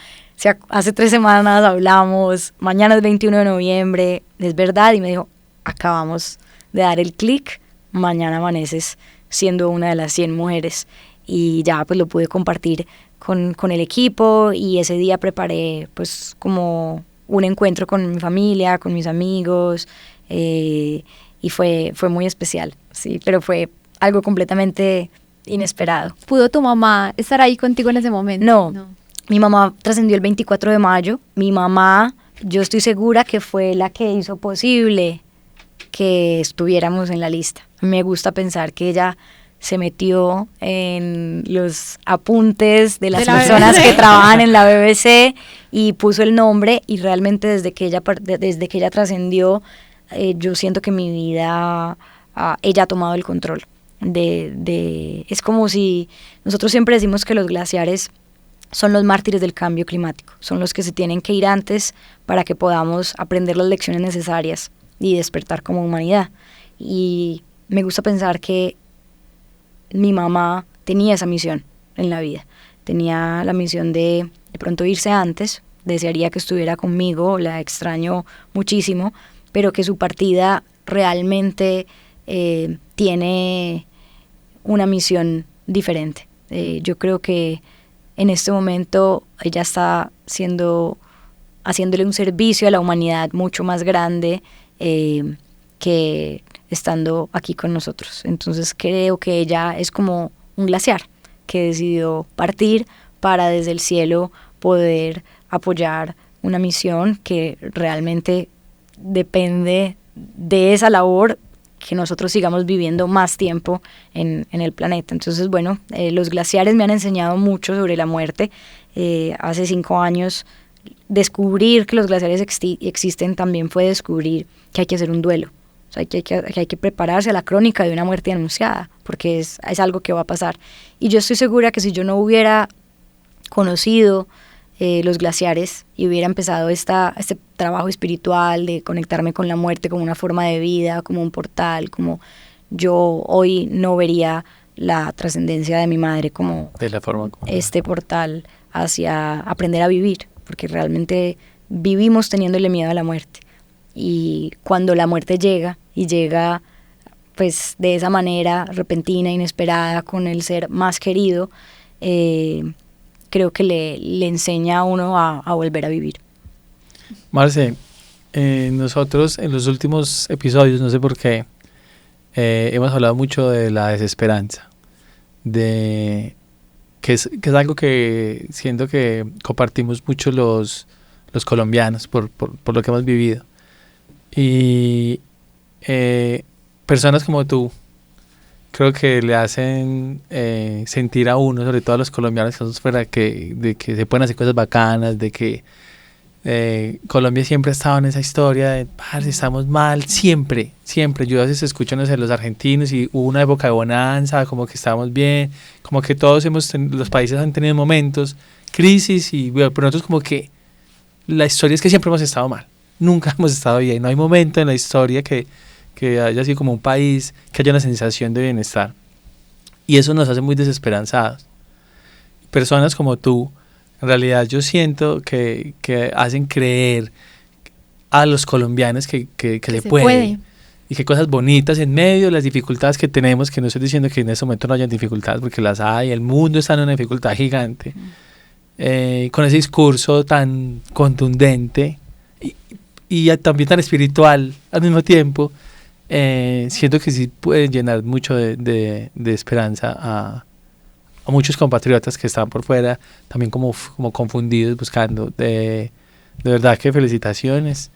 hace 3 semanas hablamos, mañana es 21 de noviembre, es verdad. Y me dijo: acabamos de dar el clic, mañana amaneces siendo una de las 100 mujeres. Y ya pues lo pude compartir con el equipo y ese día preparé pues como un encuentro con mi familia, con mis amigos y fue muy especial, sí, pero fue algo completamente inesperado. ¿Pudo tu mamá estar ahí contigo en ese momento? No. Mi mamá trascendió el 24 de mayo. Mi mamá, yo estoy segura que fue la que hizo posible que estuviéramos en la lista. Me gusta pensar que ella se metió en los apuntes de las personas que trabajan en la BBC y puso el nombre, y realmente desde que ella trascendió, yo siento que mi vida, ella ha tomado el control. Es como si nosotros siempre decimos que los glaciares son los mártires del cambio climático, son los que se tienen que ir antes para que podamos aprender las lecciones necesarias y despertar como humanidad. Y me gusta pensar que mi mamá tenía esa misión en la vida, tenía la misión de pronto irse antes, desearía que estuviera conmigo, la extraño muchísimo, pero que su partida realmente tiene una misión diferente. Yo creo que en este momento ella está haciéndole un servicio a la humanidad mucho más grande que estando aquí con nosotros. Entonces creo que ella es como un glaciar que decidió partir para desde el cielo poder apoyar una misión que realmente depende de esa labor, que nosotros sigamos viviendo más tiempo en el planeta. Entonces, bueno, los glaciares me han enseñado mucho sobre la muerte. Hace 5 años descubrir que los glaciares existen también fue descubrir que hay que hacer un duelo. O sea, que hay que prepararse a la crónica de una muerte anunciada, porque es algo que va a pasar. Y yo estoy segura que si yo no hubiera conocido los glaciares y hubiera empezado este trabajo espiritual de conectarme con la muerte como una forma de vida, como un portal, como yo hoy no vería la trascendencia de mi madre como de la forma como este portal hacia aprender a vivir, porque realmente vivimos teniéndole miedo a la muerte. Y cuando la muerte llega, y llega pues de esa manera repentina, inesperada, con el ser más querido, creo que le enseña a uno a volver a vivir. Marce, nosotros en los últimos episodios, no sé por qué, hemos hablado mucho de la desesperanza, que es algo que siento que compartimos mucho los colombianos por lo que hemos vivido. Y personas como tú creo que le hacen sentir a uno, sobre todo a los colombianos que somos fuera, de que se pueden hacer cosas bacanas, de que Colombia siempre ha estado en esa historia de parce, estamos mal, siempre. Yo a veces escucho, no sé, los argentinos y hubo una época de bonanza, como que estábamos bien, como que todos los países han tenido momentos, crisis, y bueno, pero nosotros como que la historia es que siempre hemos estado mal. Nunca hemos estado bien, no hay momento en la historia que haya sido como un país, que haya una sensación de bienestar. Y eso nos hace muy desesperanzados. Personas como tú, en realidad yo siento que hacen creer a los colombianos que se puede. Y que cosas bonitas en medio de las dificultades que tenemos, que no estoy diciendo que en este momento no hayan dificultades, porque las hay, el mundo está en una dificultad gigante. Con ese discurso tan contundente, y también tan espiritual al mismo tiempo, siento que sí pueden llenar mucho de esperanza a muchos compatriotas que están por fuera, también como confundidos, buscando. De verdad que felicitaciones,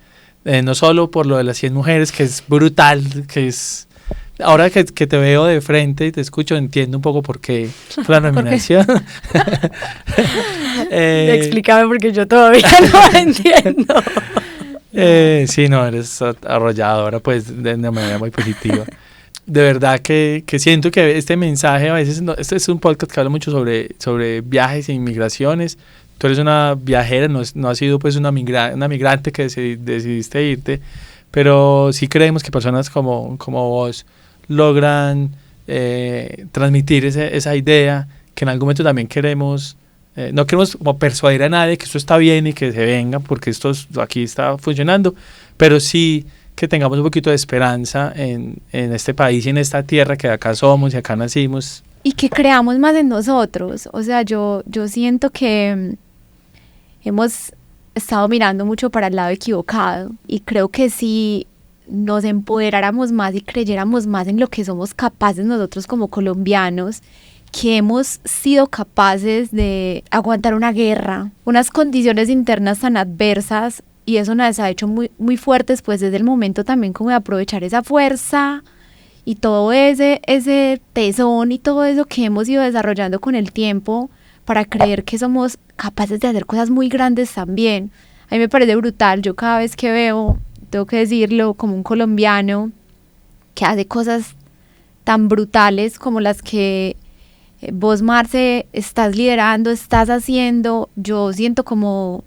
no solo por lo de las 100 mujeres, que es brutal, que es... Ahora que te veo de frente y te escucho, entiendo un poco por qué fue la nominación. Explícame porque yo todavía no entiendo. Sí, no, eres arrolladora, pues, de una manera muy positiva. De verdad que siento que este mensaje a veces, este es un podcast que habla mucho sobre viajes e inmigraciones. Tú eres una viajera, no has sido pues una migrante que decidiste irte, pero sí creemos que personas como vos logran transmitir esa idea que en algún momento también queremos. No queremos como persuadir a nadie que esto está bien y que se venga porque esto aquí está funcionando, pero sí que tengamos un poquito de esperanza en este país y en esta tierra que acá somos y acá nacimos. Y que creamos más en nosotros. O sea, yo siento que hemos estado mirando mucho para el lado equivocado, y creo que si nos empoderáramos más y creyéramos más en lo que somos capaces nosotros como colombianos, que hemos sido capaces de aguantar una guerra, unas condiciones internas tan adversas, y eso nos ha hecho muy, muy fuertes, pues desde el momento también como de aprovechar esa fuerza y todo ese tesón y todo eso que hemos ido desarrollando con el tiempo para creer que somos capaces de hacer cosas muy grandes también. A mí me parece brutal. Yo cada vez que veo, tengo que decirlo, como un colombiano que hace cosas tan brutales como las que vos, Marce, estás liderando, estás haciendo, yo siento como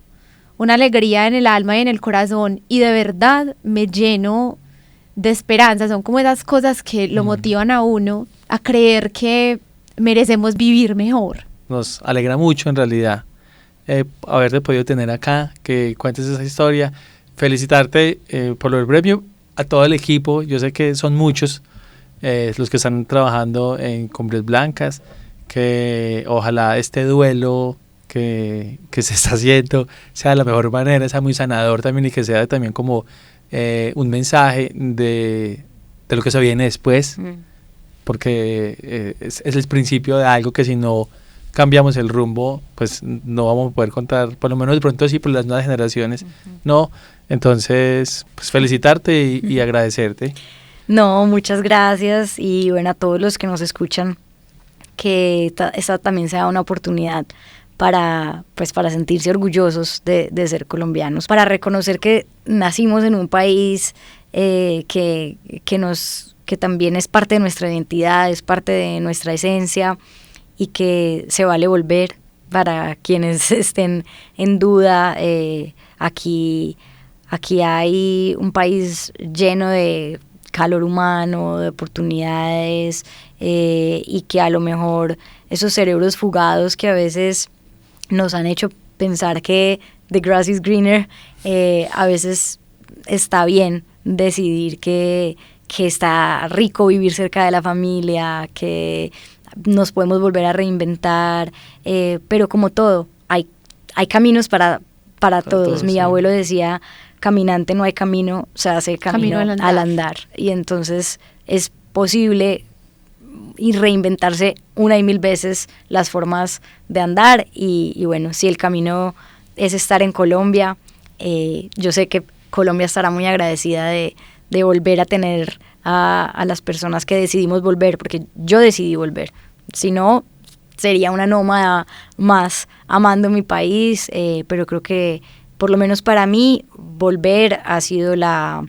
una alegría en el alma y en el corazón, y de verdad me lleno de esperanza. Son como esas cosas que lo motivan a uno a creer que merecemos vivir mejor. Nos alegra mucho en realidad haberte podido tener acá, que cuentes esa historia. Felicitarte por el premio, a todo el equipo. Yo sé que son muchos los que están trabajando en Cumbres Blancas, que ojalá este duelo que se está haciendo sea de la mejor manera, sea muy sanador también, y que sea también como un mensaje de lo que se viene después, porque es el principio de algo que si no cambiamos el rumbo, pues no vamos a poder contar, por lo menos de pronto sí, por las nuevas generaciones, no. Entonces, pues felicitarte y agradecerte. No, muchas gracias, y bueno, a todos los que nos escuchan, que esta también sea una oportunidad para sentirse orgullosos de ser colombianos, para reconocer que nacimos en un país que también es parte de nuestra identidad, es parte de nuestra esencia y que se vale volver. Para quienes estén en duda, aquí hay un país lleno de calor humano, de oportunidades, y que a lo mejor esos cerebros fugados que a veces nos han hecho pensar que the grass is greener, a veces está bien decidir que está rico vivir cerca de la familia, que nos podemos volver a reinventar, pero como todo, hay caminos para todos. Mi abuelo decía, caminante no hay camino, se hace camino al andar. Y entonces es posible y reinventarse una y mil veces las formas de andar. Y bueno, si el camino es estar en Colombia, yo sé que Colombia estará muy agradecida de volver a tener a las personas que decidimos volver, porque yo decidí volver. Si no, sería una nómada más amando mi país, pero creo que por lo menos para mí volver ha sido la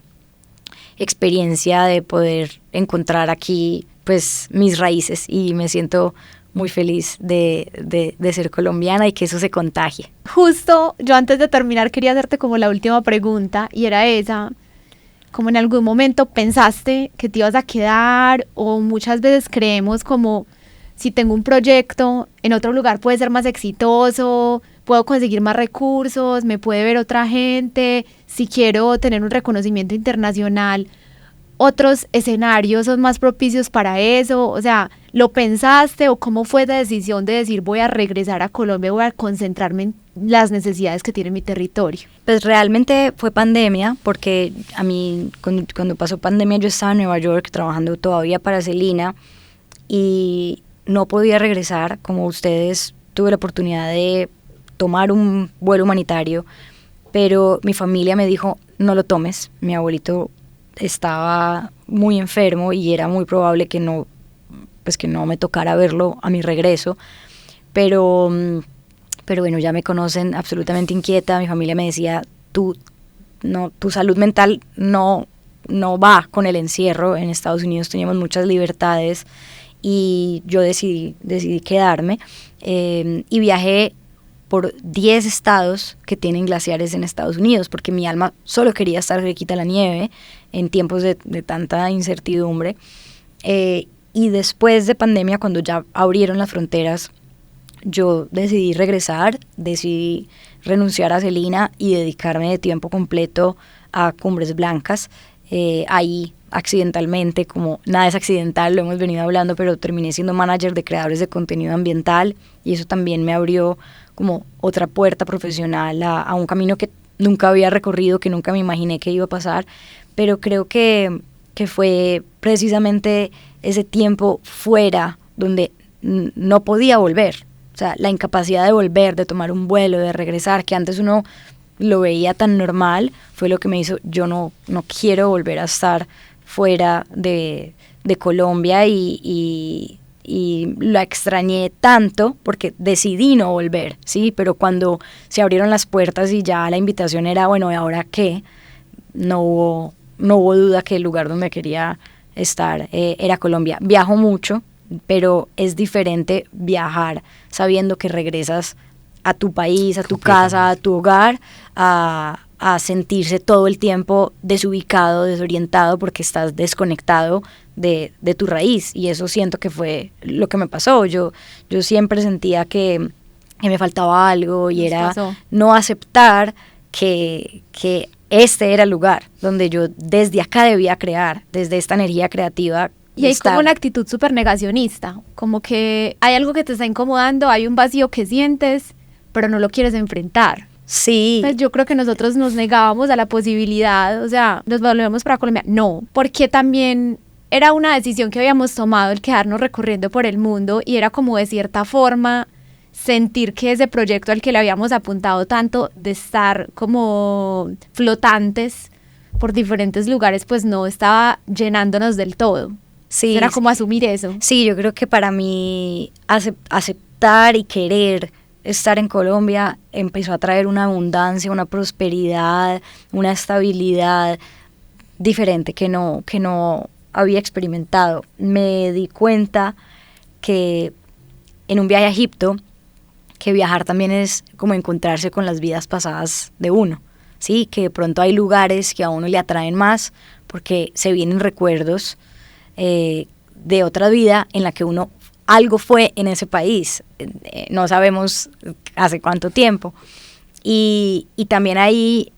experiencia de poder encontrar aquí pues mis raíces, y me siento muy feliz de ser colombiana y que eso se contagie. Justo yo antes de terminar quería hacerte como la última pregunta, y era esa: como en algún momento pensaste que te ibas a quedar, o muchas veces creemos como, si tengo un proyecto en otro lugar puede ser más exitoso, puedo conseguir más recursos, me puede ver otra gente, si quiero tener un reconocimiento internacional, otros escenarios son más propicios para eso. O sea, ¿lo pensaste o cómo fue la decisión de decir voy a regresar a Colombia, voy a concentrarme en las necesidades que tiene mi territorio? Pues realmente fue pandemia, porque a mí cuando pasó pandemia yo estaba en Nueva York trabajando todavía para Celina y no podía regresar. Como ustedes, tuve la oportunidad de tomar un vuelo humanitario, pero mi familia me dijo, no lo tomes. Mi abuelito estaba muy enfermo y era muy probable que no me tocara verlo a mi regreso, pero bueno, ya me conocen absolutamente inquieta. Mi familia me decía, tu salud mental no va con el encierro. En Estados Unidos teníamos muchas libertades y yo decidí quedarme, y viajé por 10 estados que tienen glaciares en Estados Unidos, porque mi alma solo quería estar cerquita a la nieve en tiempos de tanta incertidumbre. Y después de pandemia, cuando ya abrieron las fronteras, yo decidí regresar, decidí renunciar a Celina y dedicarme de tiempo completo a Cumbres Blancas. Ahí accidentalmente, como nada es accidental, lo hemos venido hablando, pero terminé siendo manager de creadores de contenido ambiental, y eso también me abrió como otra puerta profesional a un camino que nunca había recorrido, que nunca me imaginé que iba a pasar, pero creo que fue precisamente ese tiempo fuera donde no podía volver. O sea, la incapacidad de volver, de tomar un vuelo, de regresar, que antes uno lo veía tan normal, fue lo que me hizo, yo no quiero volver a estar fuera de Colombia, y la extrañé tanto porque decidí no volver, ¿sí? Pero cuando se abrieron las puertas y ya la invitación era, bueno, ¿y ahora qué? No hubo duda que el lugar donde quería estar era Colombia. Viajo mucho, pero es diferente viajar sabiendo que regresas a tu país, a tu casa, a tu hogar, a sentirse todo el tiempo desubicado, desorientado, porque estás desconectado de tu raíz, y eso siento que fue lo que me pasó. Yo siempre sentía que me faltaba algo, y era no aceptar que este era el lugar donde yo desde acá debía crear, desde esta energía creativa. Y hay como una actitud súper negacionista, como que hay algo que te está incomodando, hay un vacío que sientes, pero no lo quieres enfrentar. Sí. Pues yo creo que nosotros nos negábamos a la posibilidad, o sea, nos volvemos para Colombia. No, porque también era una decisión que habíamos tomado, el quedarnos recorriendo por el mundo, y era como de cierta forma sentir que ese proyecto al que le habíamos apuntado tanto, de estar como flotantes por diferentes lugares, pues no estaba llenándonos del todo. Sí, era como asumir eso. Sí, yo creo que para mí aceptar y querer estar en Colombia empezó a traer una abundancia, una prosperidad, una estabilidad diferente que no había experimentado. Me di cuenta que en un viaje a Egipto, que viajar también es como encontrarse con las vidas pasadas de uno, ¿sí? Que de pronto hay lugares que a uno le atraen más porque se vienen recuerdos de otra vida en la que uno algo fue en ese país, no sabemos hace cuánto tiempo, y también ahí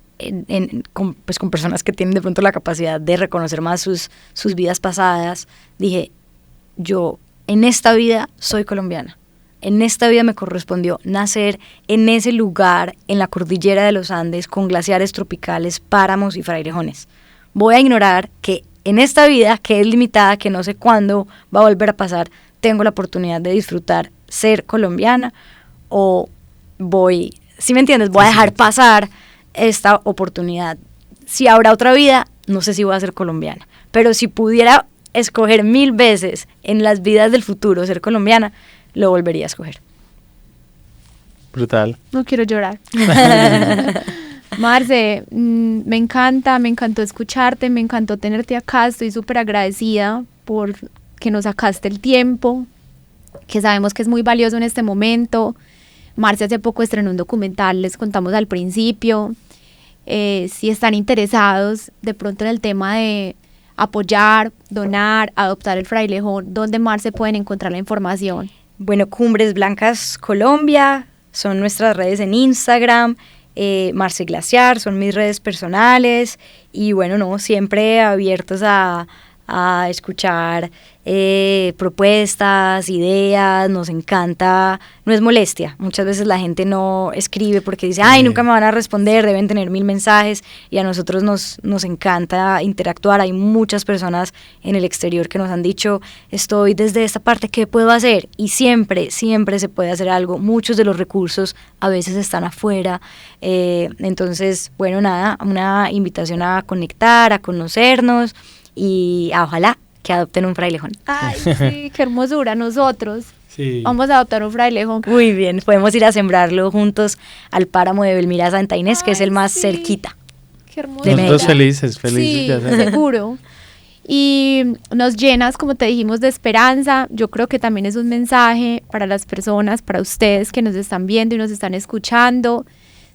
con personas que tienen de pronto la capacidad de reconocer más sus vidas pasadas, dije, yo en esta vida soy colombiana, en esta vida me correspondió nacer en ese lugar, en la cordillera de los Andes, con glaciares tropicales, páramos y frailejones. Voy a ignorar que en esta vida, que es limitada, que no sé cuándo va a volver a pasar, tengo la oportunidad de disfrutar ser colombiana, o voy, ¿sí me entiendes? Voy a dejar pasar esta oportunidad. Si habrá otra vida, no sé si voy a ser colombiana, pero si pudiera escoger 1000 veces en las vidas del futuro ser colombiana, lo volvería a escoger. Brutal. No quiero llorar. Marce, me encantó escucharte, me encantó tenerte acá, estoy súper agradecida por que nos sacaste el tiempo, que sabemos que es muy valioso en este momento. Marce hace poco estrenó un documental, les contamos al principio. Si están interesados de pronto en el tema de apoyar, donar, adoptar el frailejón, ¿dónde Marce pueden encontrar la información? Bueno, Cumbres Blancas Colombia son nuestras redes en Instagram, Marce Glaciar son mis redes personales, y bueno, no, siempre abiertos a escuchar propuestas, ideas, nos encanta, no es molestia, muchas veces la gente no escribe porque dice, ay, nunca me van a responder, deben tener 1000 mensajes, y a nosotros nos encanta interactuar. Hay muchas personas en el exterior que nos han dicho, estoy desde esta parte, ¿qué puedo hacer? Y siempre se puede hacer algo, muchos de los recursos a veces están afuera, entonces, bueno, nada, una invitación a conectar, a conocernos, y ojalá que adopten un frailejón. Ay, sí, qué hermosura. Nosotros vamos a adoptar un frailejón. Muy bien, podemos ir a sembrarlo juntos al páramo de Belmira Santa Inés, que es el más cerquita. Qué hermoso. Nosotros felices sí, de hacerlo. Seguro. Y nos llenas, como te dijimos, de esperanza. Yo creo que también es un mensaje para las personas, para ustedes que nos están viendo y nos están escuchando.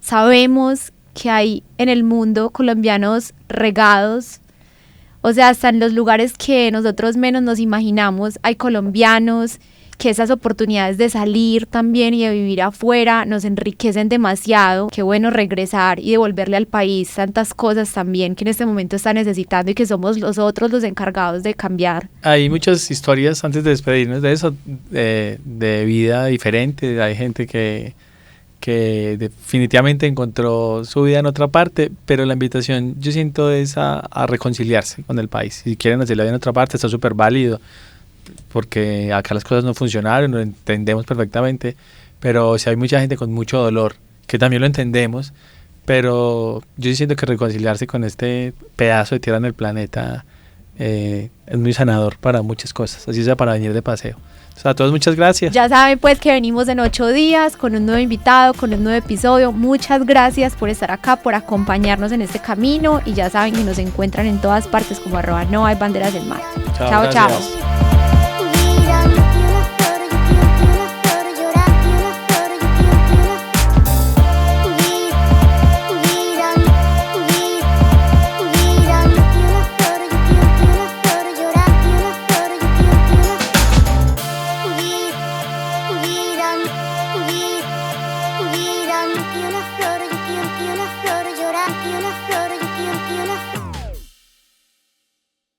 Sabemos que hay en el mundo colombianos regados, o sea, hasta en los lugares que nosotros menos nos imaginamos, hay colombianos, que esas oportunidades de salir también y de vivir afuera nos enriquecen demasiado. Qué bueno regresar y devolverle al país tantas cosas también que en este momento está necesitando y que somos nosotros los encargados de cambiar. Hay muchas historias, antes de despedirnos de eso, de vida diferente. Hay gente que definitivamente encontró su vida en otra parte, pero la invitación, yo siento, es a reconciliarse con el país. Si quieren hacer la vida en otra parte, está súper válido, porque acá las cosas no funcionaron, lo entendemos perfectamente, pero si hay mucha gente con mucho dolor, que también lo entendemos, pero yo sí siento que reconciliarse con este pedazo de tierra en el planeta es muy sanador para muchas cosas, así sea para venir de paseo. O sea, a todos muchas gracias. Ya saben pues que venimos en 8 días con un nuevo invitado, con un nuevo episodio. Muchas gracias por estar acá, por acompañarnos en este camino, y ya saben que nos encuentran en todas partes como @no hay banderas del mar. Chao. Chao.